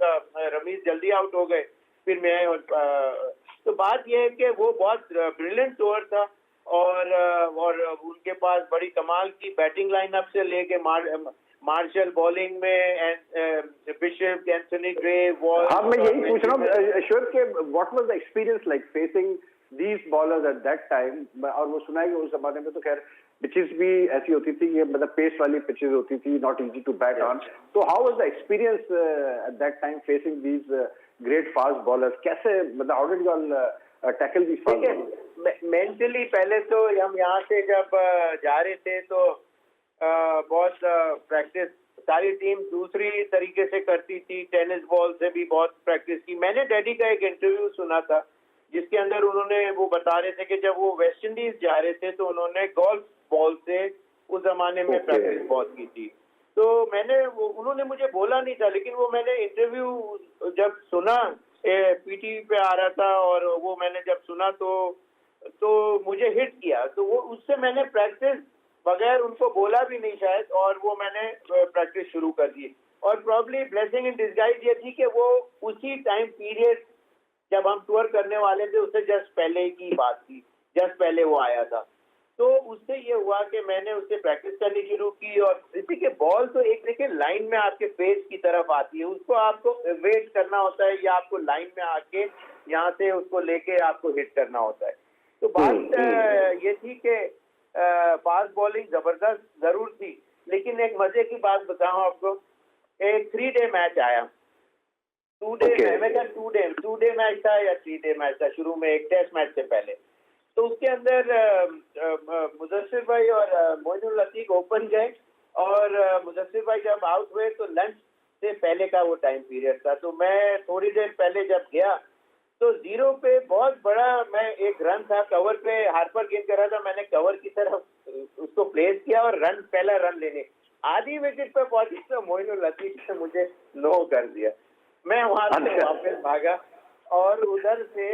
रमीज जल्दी आउट हो गए, फिर मैं और तो बात यह है कि वो बहुत ब्रिलियंट ओवर था और उनके पास बड़ी कमाल की बैटिंग लाइनअप से लेके मार्शल बॉलिंग में बिशप, एंथनी ग्रे। हाँ, मैं यही पूछ रहा हूँ श्योर के what was the experience like facing these bowlers eight that time. और वो सुना है कि उस जमाने में तो खैर पिचेस भी ऐसी होती थी, ये मतलब पेस वाली पिचेस होती थी, not easy to bat on. तो how was the experience at that time facing these great fast bowlers? कैसे मतलब how did you all tackle these fast bowlers? Mentally पहले तो हम यहाँ से जब जा रहे थे तो बहुत प्रैक्टिस सारी टीम दूसरी तरीके से करती थी, टेनिस बॉल से भी बहुत प्रैक्टिस की। मैंने डैडी का एक इंटरव्यू सुना था जिसके अंदर उन्होंने वो बता रहे थे कि जब वो वेस्ट इंडीज जा रहे थे तो उन्होंने गोल्फ बॉल से उस जमाने में प्रैक्टिस बहुत की थी। तो मैंने उन्होंने मुझे बोला नहीं था, लेकिन वो मैंने इंटरव्यू जब सुना, पीटी पे आ रहा था और वो मैंने जब सुना तो मुझे हिट किया। तो वो उससे मैंने प्रैक्टिस बगैर उनको बोला भी नहीं शायद, और वो मैंने प्रैक्टिस शुरू कर दी। और प्रॉब्ली ब्लेसिंग इन डिस्गाइज ये थी कि वो उसी टाइम पीरियड जब हम टूर करने वाले थे उससे जस्ट पहले की बात थी, जस्ट पहले वो आया था। तो उससे ये हुआ कि मैंने उससे प्रैक्टिस करनी शुरू की। और इसी के बॉल तो एक देखिए लाइन में आपके फेस की तरफ आती है, उसको आपको वेट करना होता है या आपको लाइन में आके यहाँ से उसको लेके आपको हिट करना होता है। तो बात ये थी कि फास्ट बॉलिंग जबरदस्त जरूर थी, लेकिन एक मजे की बात बताऊं आपको, एक 3 डे मैच आया, 2 डे मैच था या 3 डे मैच था शुरू में, एक टेस्ट मैच से पहले। तो उसके अंदर मुदस्सिर भाई और मोइनुल लतीफ ओपन गए और मुदस्सिर भाई जब आउट हुए तो लंच से पहले का वो टाइम पीरियड था। तो मैं थोड़ी देर पहले जब गया तो 0 पे बहुत बड़ा मैं एक रन था, कवर पे हार्पर गेंद कर रहा था, मैंने कवर की तरफ उसको प्लेस किया और पहला रन लेने आधी विकेट पे पहुंची तो मोइनुल लतीफ ने मुझे नो कर दिया। मैं वहां से वापस भागा और उधर से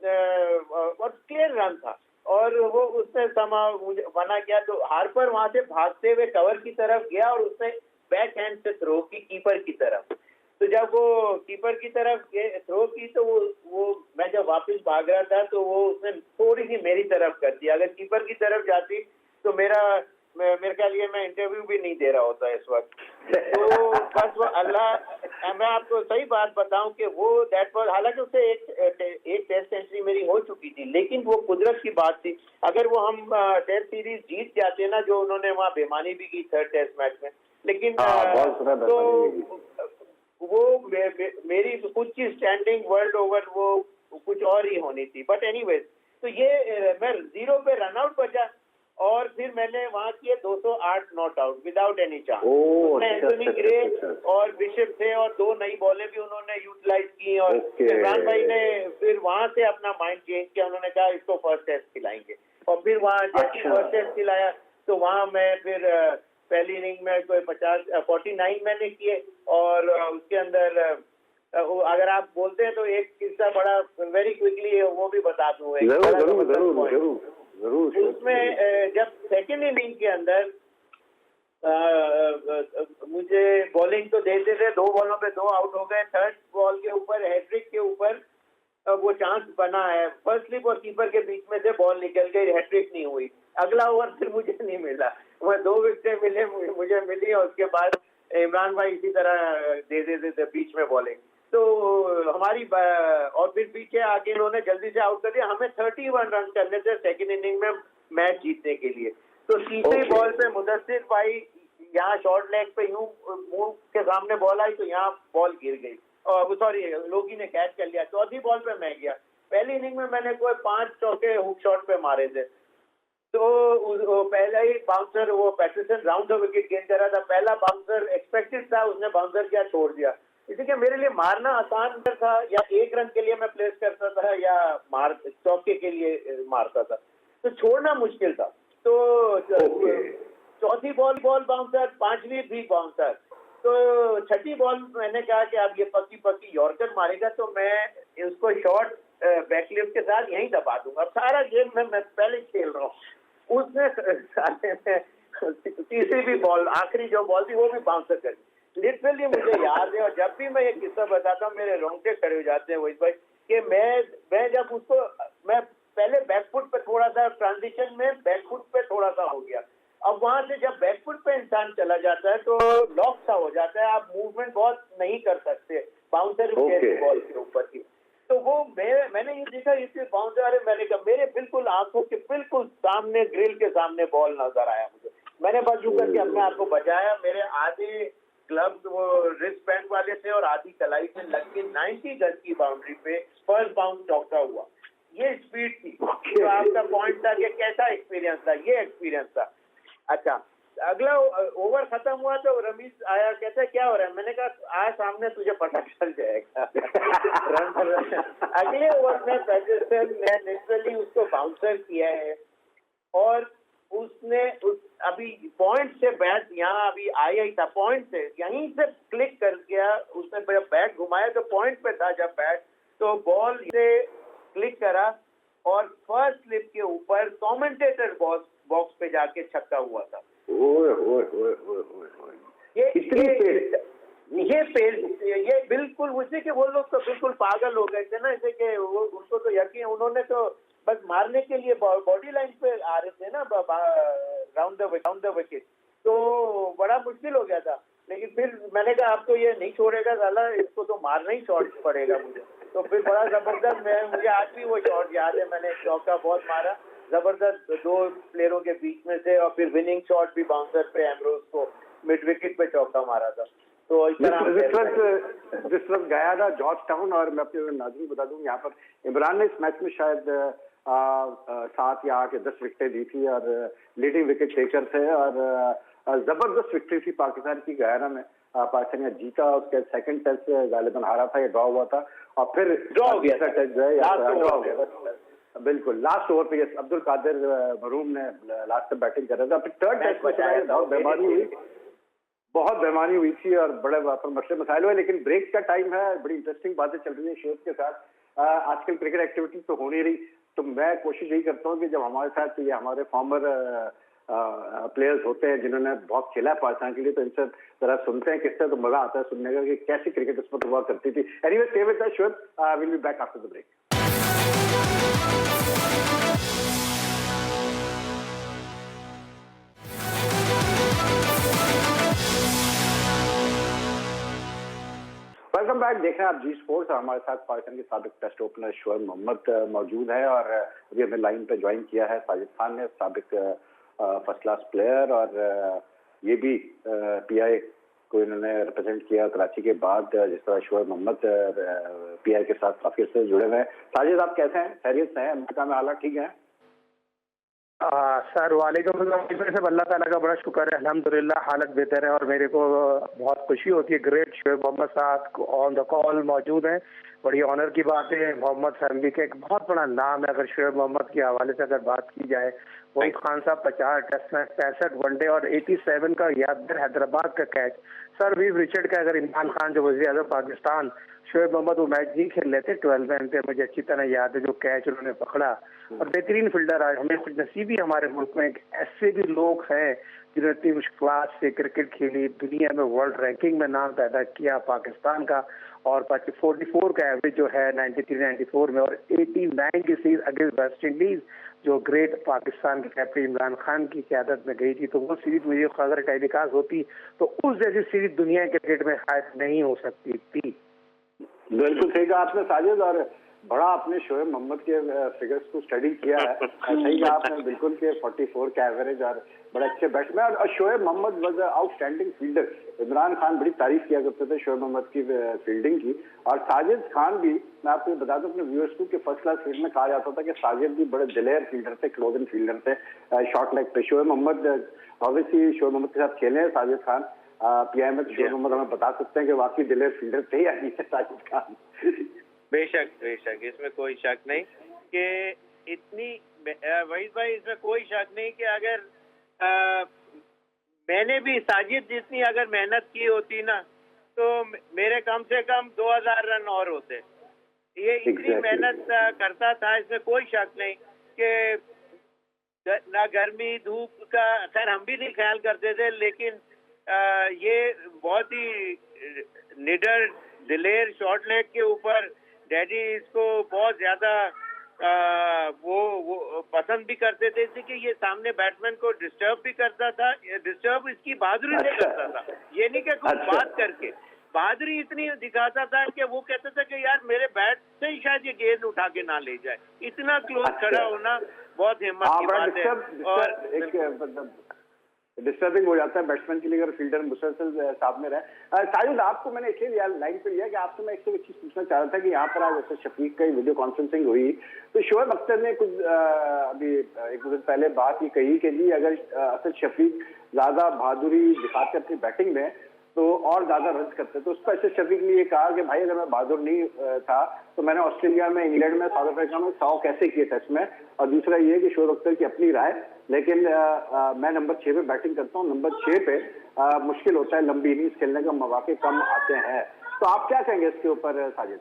और क्लियर रन था और वो उसने समा मुझे बना किया। तो हार्पर वहां से भागते हुए कवर की तरफ गया और उसने बैक हैंड से थ्रो की कीपर की तरफ। तो जब वो कीपर की तरफ थ्रो की तो वो मैं जब वापस भाग रहा था तो वो उसने थोड़ी सी मेरी तरफ कर दिया। अगर कीपर की तरफ जाती तो मेरे ख्याल ये मैं इंटरव्यू भी नहीं दे रहा होता इस वक्त। तो बस वो अल्लाह, मैं आपको सही बात बताऊं कि वो दैट वाज, हालांकि उससे एक टेस्ट सेंचुरी मेरी हो चुकी थी, लेकिन वो कुदरत की बात थी। अगर वो हम टेस्ट सीरीज जीत जाते ना, जो उन्होंने वहाँ बेमानी भी की 3rd टेस्ट मैच में, लेकिन तो वो मेरी कुछ की स्टैंडिंग वर्ल्ड ओवर वो कुछ और ही होनी थी। बट एनीवेज, तो ये मैं 0 पे रन आउट बचा और फिर मैंने वहां किए 208 not out without any chance. अच्छा, एंथोनी ग्रे और बिशप थे और 2 नई बॉलें भी उन्होंने यूटिलाइज की और इमरान भाई ने फिर वहां से अपना माइंड चेंज किया। उन्होंने कहा इसको फर्स्ट टेस्ट खिलाएंगे और फिर वहां जैसे फर्स्ट टेस्ट खिलाया तो वहां मैं फिर पहली इनिंग में कोई 49 मैंने किए और उसके अंदर अगर आप बोलते हैं तो एक किस्सा बड़ा वेरी क्विकली वो भी बता दूं। जरूर। उसमें जब सेकेंड इनिंग के अंदर मुझे बॉलिंग तो देते थे, 2 बॉलों पे 2 आउट हो गए। थर्ड बॉल के ऊपर हैट्रिक के ऊपर वो चांस बना है, फर्स्ट स्लिप और कीपर के बीच में से बॉल निकल गई, हैट्रिक नहीं हुई। अगला ओवर फिर मुझे नहीं मिला, वह 2 विकेटें मिले मुझे मिली और उसके बाद इमरान भाई इसी तरह दे देते थे बीच में बॉलिंग। तो हमारी और फिर पीछे आके उन्होंने जल्दी से आउट कर दिया। हमें 31 रन करने थे सेकंड इनिंग में मैच जीतने के लिए। तो तीसरी बॉल पे मुदस्सिर भाई यहाँ शॉर्ट लेग पे यूं मुंह के सामने बॉल आई तो यहाँ बॉल गिर गई और सॉरी लोगी ने कैच कर लिया। चौथी बॉल पे मैं गया। पहली इनिंग में मैंने कोई 5 चौके हुक शॉट पे मारे थे। तो पहला ही बाउंसर वो पैटरसन राउंड द विकेट गेंद कर रहा था। पहला बाउंसर एक्सपेक्टेड था, उसने बाउंसर किया, छोड़ दिया। इसलिए मेरे लिए मारना आसान था, या 1 रन के लिए मैं प्लेस करता था या चौके के लिए मारता था, तो छोड़ना मुश्किल था। तो चौथी बॉल बाउंसर, 5वीं भी बाउंसर। तो छठी बॉल मैंने कहा कि अब ये पक्की यॉर्कर मारेगा तो मैं उसको शॉर्ट बैकलिफ्ट के साथ यहीं दबा दूंगा। अब सारा गेम में मैं पहले खेल रहा हूँ। उसने तीसरी भी बॉल, आखिरी जो बॉल थी वो भी बाउंसर कर दी। लिटरली मुझे याद है और जब भी मैं ये किस्सा बताता हूँ मेरे रोंगटे खड़े हो जाते हैं वही भाई कि मैं जब उसको मैं पहले बैकफुट पे थोड़ा सा ट्रांजिशन में बैकफुट पे थोड़ा सा हो गया। अब वहां से जब बैकफुट पे इंसान चला जाता है तो लॉक सा हो जाता है, आप मूवमेंट बहुत नहीं कर सकते बाउंसर बॉल के ऊपर की। तो वो मैंने ये देखा इसके बाउंसर, मैंने कहा मेरे बिल्कुल आंखों के बिल्कुल सामने ग्रिल के सामने बॉल नजर आया मुझे। मैंने बस यूं करके अपने आप को बचाया। मेरे आधे ग्लव्स वो रिस्ट बैंड वाले थे और आधी कलाई से लग के 90 गज की बाउंड्री पे फर्स्ट बाउंस चौका हुआ। ये स्पीड थी। तो आपका पॉइंट था कि कैसा एक्सपीरियंस था, ये एक्सपीरियंस था। अच्छा, अगला ओवर खत्म हुआ तो रमीज आया, कहता है क्या हो रहा है? मैंने कहा आज सामने तुझे पता चल जाएगा। अगले ओवर में पैटरसन ने लिटरली उसको बाउंसर किया है और उसने अभी पॉइंट से बैट यहाँ अभी आया ही था, पॉइंट से यहीं से क्लिक कर गया उसने। जब बैट घुमाया तो पॉइंट पे था जब बैट, तो बॉल से क्लिक करा और फर्स्ट स्लिप के ऊपर कमेंटेटर बॉक्स पे जाके छक्का हुआ था। ये बिल्कुल उसी के वो लोग तो बिल्कुल पागल हो गए थे ना, इसे कि वो उनको तो यकीन, उन्होंने तो बस मारने के लिए बॉडी लाइन पे आ रहे थे ना राउंड द विकेट, तो बड़ा मुश्किल हो गया था। लेकिन फिर मैंने कहा अब तो ये नहीं छोड़ेगा साला, इसको तो मारना ही शॉट पड़ेगा मुझे। तो फिर बड़ा जबरदस्त, मुझे आज भी वो शॉट याद है, मैंने चौका बहुत मारा जबरदस्त 2 प्लेयरों के बीच में से, और फिर विनिंग शॉट भी बाउंसर पे एमरोज को मिड विकेट पे चौका मारा था। तो इस तरह जिस वक्त गया था जॉर्ज टाउन, और मैं अपने नाज़रीन बता दूं यहाँ पर इमरान ने इस मैच में शायद 7 या 8 या 10 विकेटें दी थी और लीडिंग विकेट टेकर थे और जबरदस्त विक्ट्री थी पाकिस्तान की गयाना में। पाकिस्तान ने जीता, उसके सेकंड टेस्ट गालिबन हारा था, ये ड्रॉ हुआ था और फिर ड्रॉ हो गया टेस्ट जो है बिल्कुल लास्ट ओवर पे अब्दुल कादिर मरूम ने लास्ट में बैटिंग कर रहा था। फिर थर्ड टेस्ट में बहुत बेमानी हुई थी और बड़े मसले मसाइल हुए। लेकिन ब्रेक का टाइम है, बड़ी इंटरेस्टिंग बातें चल रही है शोध के साथ। आजकल क्रिकेट एक्टिविटी तो हो नहीं रही, तो मैं कोशिश यही करता हूँ कि जब हमारे साथ ये हमारे फॉर्मर प्लेयर्स होते हैं जिन्होंने बहुत खेला है पाकिस्तान के लिए, तो इनसे जरा सुनते हैं किससे, तो मजा आता है सुनने का कि कैसी क्रिकेट उस पर हुआ करती थी। एनीवे स्टे विद अस शोध, will be back after the break. Welcome back. देख रहे हैं आप जी स्पोर्ट्स। हमारे साथ पाकिस्तान के साबिक टेस्ट ओपनर शोएब मोहम्मद मौजूद है और अभी हमें लाइन पे ज्वाइन किया है साजिद खान ने, साबिक फर्स्ट क्लास प्लेयर, और ये भी पीआई को इन्होंने रिप्रेजेंट किया कराची के बाद। जिस तरह शोएब मोहम्मद पीआई के साथ काफी से जुड़े हुए हैं। साजिद आप कैसे हैं? खैरियत से हैं? अमेरिका में हालात ठीक है? सर वालेकुम सब। अल्लाह ताला का बड़ा शुक्र है, अल्हम्दुलिल्लाह हालत बेहतर है और मेरे को बहुत खुशी होती है। ग्रेट शोएब मोहम्मद साहब ऑन द कॉल मौजूद हैं, बड़ी ऑनर की बात है। मोहम्मद फैमिली का एक बहुत बड़ा नाम है। अगर शोएब मोहम्मद के हवाले से अगर बात की जाए, वही खान साहब 50 टेस्ट मैच, 65 वनडे और 87 का यादगार हैदराबाद का कैच। सर वीव रिचर्ड का अगर इमरान खान जो वज़ीर आज़म पाकिस्तान, शोएब मोहम्मद वो मैच नहीं खेल लेते 12 मैन पे, मुझे अच्छी तरह याद है जो कैच उन्होंने पकड़ा। और बेहतरीन फील्डर आज हमें खुद नसीबी हमारे मुल्क में ऐसे भी लोग हैं जिन्होंने इतनी मुश्किल क्लास से क्रिकेट खेली, दुनिया में वर्ल्ड रैंकिंग में नाम पैदा किया पाकिस्तान का। और 44 का एवरेज जो है 93-94 में, और 89 की सीरीज अगेंस्ट वेस्ट इंडीज जो ग्रेट पाकिस्तान के कैप्टन इमरान खान की क़यादत में गई थी। तो वो सीरीज मुझे अगर टेलीकास्ट होती तो उस जैसी सीरीज दुनिया के क्रिकेट में शायद नहीं हो सकती थी। बिल्कुल सही कहा आपने साजिद, और बड़ा आपने शोएब मोहम्मद के फिगर्स को स्टडी किया है। सही कहा आपने बिल्कुल के 44 का एवरेज और बड़े अच्छे बैट्समैन। और Shoaib Mohammad was outstanding fielder. Imran Khan बड़ी तारीफ किया करते थे शोएब मोहम्मद की फील्डिंग की। और साजिद खान भी, मैं आपको बता दूं अपने व्यूअर्स को, कि फर्स्ट क्लास फील्ड में कहा जाता था कि साजिद भी बड़े दिलेर फील्डर थे, क्लोजन फील्डर थे शॉर्ट लेग पे। शोएब मोहम्मद ऑब्वियसली शोएब मोहम्मद के साथ खेले हैं साजिद खान। पीआई में शोएब मोहम्मद हमें बता सकते हैं कि वाकई दिलेर फील्डर थे या नहीं थे साजिद खान? बेशक बेशक, इसमें कोई शक नहीं कि इतनी वहीद भाई, इसमें कोई शक नहीं कि अगर मैंने भी साजिद जितनी अगर मेहनत की होती ना, तो मेरे कम से कम 2000 रन और होते। ये इतनी मेहनत करता था, इसमें कोई शक नहीं कि ना गर्मी धूप का खैर हम भी नहीं ख्याल करते थे, लेकिन ये बहुत ही निडर दिलेर शॉर्ट लेग के ऊपर डैडी इसको बहुत ज्यादा वो पसंद भी करते थे कि ये सामने बैट्समैन को डिस्टर्ब भी करता था। डिस्टर्ब इसकी बहादुरी से करता था, ये नहीं कि कुछ बात करके। बहादुरी इतनी दिखाता था कि वो कहता था कि यार मेरे बैट से ही शायद ये गेंद उठा के ना ले जाए। इतना क्लोज खड़ा होना बहुत हिम्मत की बात है। और डिस्टर्बिंग हो जाता है बैट्समैन के लिए अगर फील्डर मुसलसल सामने रहे। साजिद, आपको मैंने इसलिए लाइन पे लिया कि आपसे मैं एक चीज पूछना चाह रहा था कि यहाँ पर आज जैसे शफीक की वीडियो कॉन्फ्रेंसिंग हुई तो शोएब अख्तर ने कुछ अभी एक दो दिन पहले बात ही कही कि जी अगर असद शफीक ज्यादा बहादुरी दिखाते अपनी बैटिंग में तो और ज्यादा रन करते। तो उस पर असद शफीक ने ये कहा कि भाई अगर मैं बहादुर नहीं था तो मैंने ऑस्ट्रेलिया में, इंग्लैंड में, साउथ अफ्रीका में 100 कैसे किए टेस्ट में। और दूसरा ये कि शोएब अख्तर की अपनी राय, लेकिन मैं नंबर 6 पे बैटिंग करता हूँ। नंबर 6 पे मुश्किल होता है, लंबी इनिंग्स खेलने का मौके कम आते हैं। तो आप क्या कहेंगे इसके ऊपर साजिद?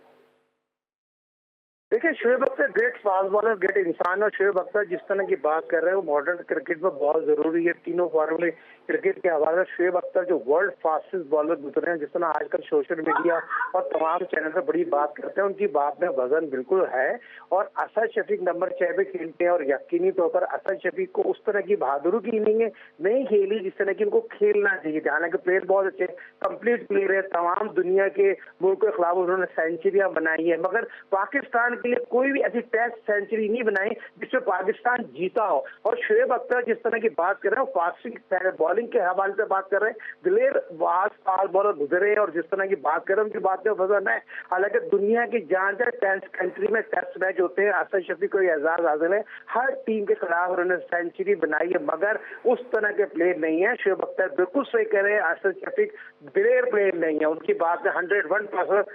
देखिए, Shoaib Akhtar great fast bowler, great इंसान। और शोएब अख्तर जिस तरह की बात कर रहे हैं वो मॉडर्न क्रिकेट में बहुत जरूरी है। तीनों फॉर्मूले क्रिकेट के हवाले से शोएब अख्तर जो वर्ल्ड फास्टेस्ट बॉलर गुजरे हैं, जिस तरह आजकल सोशल मीडिया और तमाम चैनल पर बड़ी बात करते हैं, उनकी बात में वजन बिल्कुल है। और असद शफीक नंबर 6 पे खेलते हैं और यकीनी तौर पर असद शफीक को उस तरह की बहादुरी की इनिंग नहीं खेली जिस तरह की उनको खेलना चाहिए। हालांकि प्लेयर बहुत अच्छे कंप्लीट प्लेयर है, तमाम दुनिया के मुल्क के खिलाफ उन्होंने सेंचुरियां बनाई है, मगर पाकिस्तान के लिए कोई भी ऐसी टेस्ट सेंचुरी नहीं बनाई जिसमें पाकिस्तान जीता हो। और शोएब अख्तर जिस तरह की बात कर रहे हैं, फास्टिंग बॉलिंग के हवाले से बात कर रहे हैं, दिलेर फास्ट बॉलर गुजरे और जिस तरह की बात कर रहे हैं उनकी बात में वजन है। हालांकि दुनिया की जहां टेस्ट कंट्री में टेस्ट मैच होते हैं, असद शफीक को एजाज हासिल है, हर टीम के खिलाफ उन्होंने सेंचुरी बनाई है, मगर उस तरह के प्लेयर नहीं है। शोएब अख्तर बिल्कुल सही कह रहे हैं, असद शफीक दिलेर प्लेयर नहीं है, उनकी बात में 101%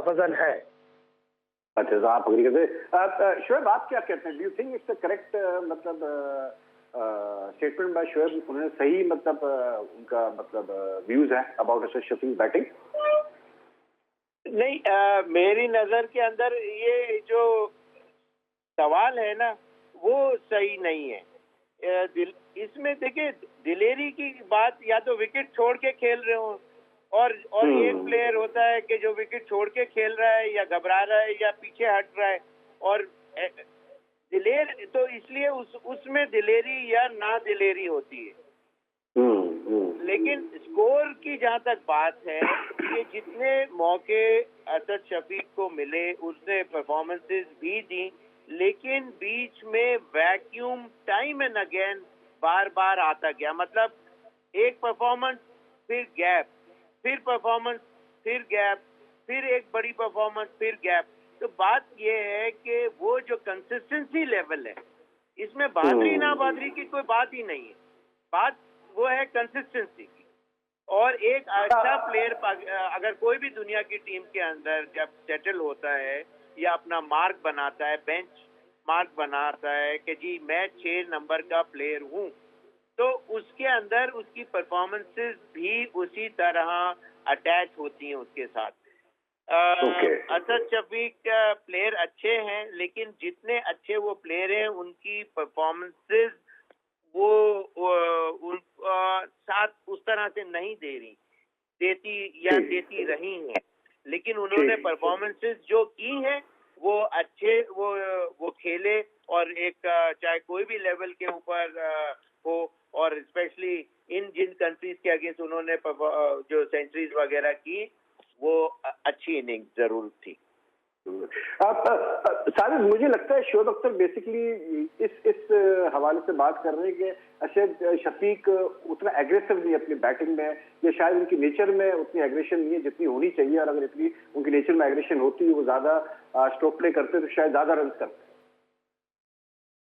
वजन है। अच्छा, तो आप अग्री करते? शोएब, आप क्या कहते हैं? Do you think it's correct मतलब स्टेटमेंट बाय शोएब? उन्होंने सही मतलब उनका मतलब व्यूज है अबाउट असद शफीक बैटिंग? नहीं, मेरी नजर के अंदर ये जो सवाल है ना वो सही नहीं है। इसमें देखिए, दिलेरी की बात या तो विकेट छोड़ के खेल रहे हो और एक प्लेयर होता है कि जो विकेट छोड़ के खेल रहा है या घबरा रहा है या पीछे हट रहा है। और दिलेर तो इसलिए उसमें दिलेरी या ना दिलेरी होती है। लेकिन स्कोर की जहां तक बात है कि जितने मौके असद शफीक को मिले उसने परफॉर्मेंसेस भी दी, लेकिन बीच में वैक्यूम टाइम एंड अगेन बार बार आता गया। मतलब एक परफॉर्मेंस, फिर गैप, फिर परफॉर्मेंस, फिर गैप, फिर एक बड़ी परफॉर्मेंस, फिर गैप। तो बात यह है कि वो जो कंसिस्टेंसी लेवल है इसमें बहादुरी ना बहादुरी की कोई बात ही नहीं है। बात वो है कंसिस्टेंसी की। और एक अच्छा प्लेयर अगर कोई भी दुनिया की टीम के अंदर जब सेटल होता है या अपना मार्क बनाता है, बेंच मार्क बनाता है कि जी मैं 6 नंबर का प्लेयर हूँ, तो उसके अंदर उसकी परफॉर्मेंसेस भी उसी तरह अटैच होती हैं उसके साथ। असद शफीक प्लेयर अच्छे हैं, लेकिन जितने अच्छे वो प्लेयर हैं उनकी परफॉर्मेंसेस वो साथ उस तरह से नहीं देती रही हैं। लेकिन उन्होंने परफॉर्मेंसेस जो की हैं वो अच्छे वो खेले, और एक चाहे कोई भी लेवल के ऊपर हो, और स्पेशली जिन कंट्रीज के अगेंस्ट उन्होंने जो सेंचुरीज वगैरह की, वो अच्छी इनिंग जरूर थी। साजिद, मुझे लगता है शोएब अख्तर बेसिकली इस हवाले से बात कर रहे हैं कि असद शफीक उतना एग्रेसिव नहीं है अपनी बैटिंग में, या शायद उनकी नेचर में उतनी एग्रेशन नहीं है जितनी होनी चाहिए, और अगर इतनी उनकी नेचर में एग्रेशन होती, वो ज्यादा स्ट्रोक प्ले करते तो शायद ज्यादा रन करते।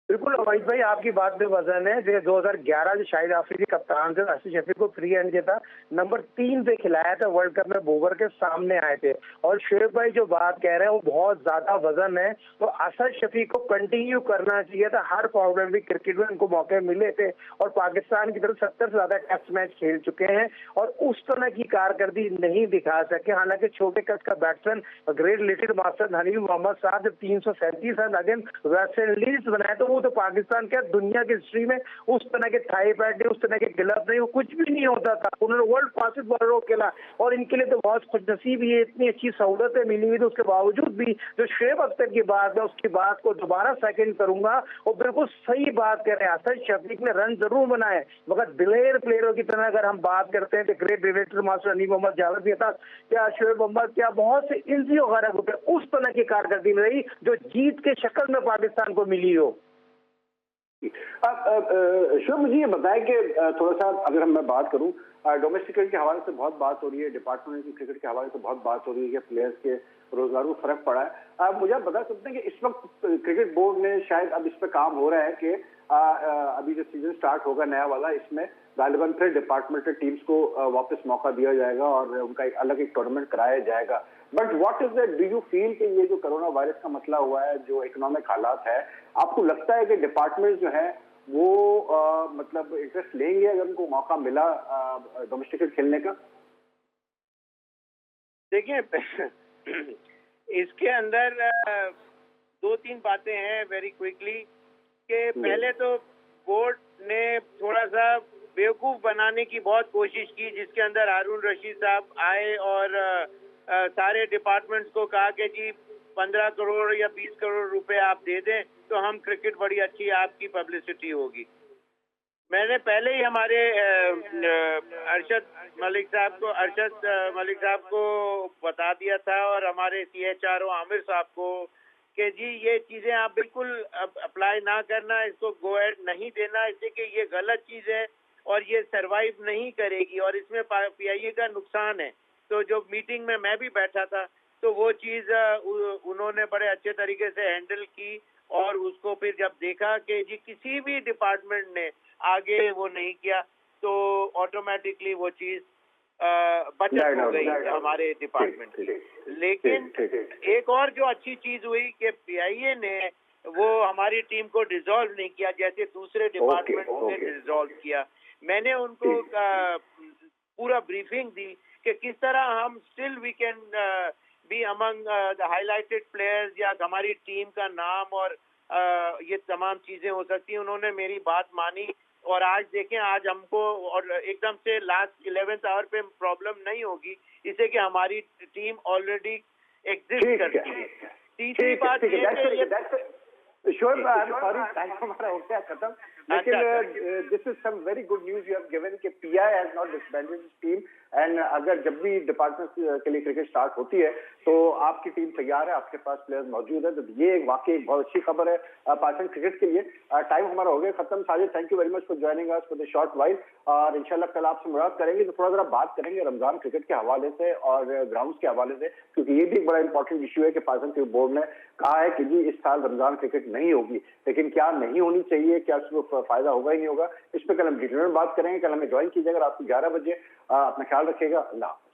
बिल्कुल अवैध भाई, आपकी बात में वजन है। 2011 जो शाहिद आफरीदी कप्तान थे, असद शफीक को फ्री हैंड था, नंबर 3 पे खिलाया था वर्ल्ड कप में, बोबर के सामने आए थे। और शोएब भाई जो बात कह रहे हैं वो बहुत ज्यादा वजन है, तो असद शफीक को कंटिन्यू करना चाहिए था। हर फॉर्मेट में क्रिकेट में उनको मौके मिले थे, और पाकिस्तान की तरफ 70 से ज्यादा टेस्ट मैच खेल चुके हैं, और उस तरह की कारकर्दगी नहीं दिखा सके। हालांकि छोटे कद का batsman great little master Hanif Mohammad साहब जब 337 रन अगेंस्ट वेस्ट इंडीज बनाए, तो पाकिस्तान के दुनिया की हिस्ट्री में उस तरह के थाई पैड नहीं, उस तरह के गिलफ नहीं, वो कुछ भी नहीं होता था। उन्होंने वर्ल्ड फास्टेस्ट बॉलरों को खेला, और इनके लिए तो बहुत खुशनसीब ही है, इतनी अच्छी सहूलतें मिली हुई थी। उसके बावजूद भी जो शोएब अख्तर की बात है, उसकी बात को दोबारा सेकंड करूंगा, और बिल्कुल सही बात कर रहे हैं। असद शफीक ने रन जरूर बनाए, मगर दिलेर प्लेयरों की तरह अगर हम बात करते हैं तो great director master Hanif Mohammad Javed भी था, क्या शोएब मोहम्मद, क्या बहुत से इंजी वगैरह होते, उस तरह की कारकर्दगी रही जो जीत के शक्ल में पाकिस्तान को मिली हो। शोएब, मुझे ये बताएं कि थोड़ा सा अगर मैं बात करूं, डोमेस्टिक क्रिकेट के हवाले से बहुत बात हो रही है, डिपार्टमेंट क्रिकेट के हवाले से बहुत बात हो रही है कि प्लेयर्स के रोजगार को फर्क पड़ा है। आप मुझे बता सकते हैं कि इस वक्त क्रिकेट बोर्ड ने शायद अब इस पर काम हो रहा है कि अभी जो सीजन स्टार्ट होगा नया वाला, इसमें गालिबन फिर डिपार्टमेंटल टीम्स को वापस मौका दिया जाएगा और उनका एक टूर्नामेंट कराया जाएगा। But what is that, do you feel कि ये जो कोरोना वायरस का मसला हुआ है, जो इकोनॉमिक हालात है, आपको लगता है कि डिपार्टमेंट जो है वो मतलब इंटरेस्ट लेंगे अगर उनको मौका मिला डोमेस्टिक क्रिकेट खेलने का? देखिए, इसके अंदर 2-3 बातें हैं वेरी क्विकली, कि पहले तो बोर्ड ने थोड़ा सा बेवकूफ बनाने की बहुत कोशिश की, जिसके अंदर हारून रशीद साहब आए और सारे डिपार्टमेंट्स को कहा कि जी 15 करोड़ या 20 करोड़ रुपए आप दे दें तो हम क्रिकेट बड़ी अच्छी आपकी पब्लिसिटी होगी। मैंने पहले ही हमारे अरशद मलिक साहब को बता दिया था, और हमारे CHRO आमिर साहब को, कि जी ये चीजें आप बिल्कुल अप्लाई ना करना, इसको गो अहेड नहीं देना, इससे कि ये गलत चीज है और ये सरवाइव नहीं करेगी और इसमें PIA का नुकसान है। तो जो मीटिंग में मैं भी बैठा था, तो वो चीज उन्होंने बड़े अच्छे तरीके से हैंडल की, और उसको फिर जब देखा कि जी किसी भी डिपार्टमेंट ने आगे वो नहीं किया, तो ऑटोमेटिकली वो चीज बचत हो गई हमारे डिपार्टमेंट की। लेकिन एक और जो अच्छी चीज हुई कि PIA ने वो हमारी टीम को डिसॉल्व नहीं किया जैसे दूसरे डिपार्टमेंट ने डिसॉल्व किया। मैंने उनको पूरा ब्रीफिंग दी कि किस तरह हम still we can be among the highlighted players, या हमारी टीम का नाम और ये तमाम चीजें हो सकती हैं। उन्होंने मेरी बात मानी, और आज देखें, आज हमको और एकदम से लास्ट 11th आवर पे प्रॉब्लम नहीं होगी, इससे कि हमारी टीम ऑलरेडी एग्जिस्ट करती है। तीसरी बात ये, Shoaib, I am sorry, time हमारा हो गया खत्म, लेकिन this is some very good news you have given कि PI has not disbanded his team, and अगर जब भी डिपार्टमेंट के लिए क्रिकेट स्टार्ट होती है तो आपकी टीम तैयार है, आपके पास प्लेयर्स मौजूद है, तो ये वाकई बहुत अच्छी खबर है पाकिस्तान क्रिकेट के लिए। टाइम हमारा हो गया खत्म। Sajid, thank you very much for joining us for the short while, और इंशाल्लाह कल आपसे मुलाकात करेंगे तो थोड़ा जरा बात करेंगे रमजान क्रिकेट के हवाले से और ग्राउंड्स के हवाले से, क्योंकि ये भी एक बड़ा इंपॉर्टेंट इशू है कि पाकिस्तान क्रिकेट बोर्ड ने कहा है कि जी इस साल रमजान क्रिकेट नहीं होगी, लेकिन क्या नहीं होनी चाहिए, क्या उसको फायदा होगा ही नहीं होगा, इस पर कल हम डिटेल में बात करेंगे। कल हमें ज्वाइन कीजिएगा रात को 11 बजे। अपना ख्याल रखिएगा। अल्लाह।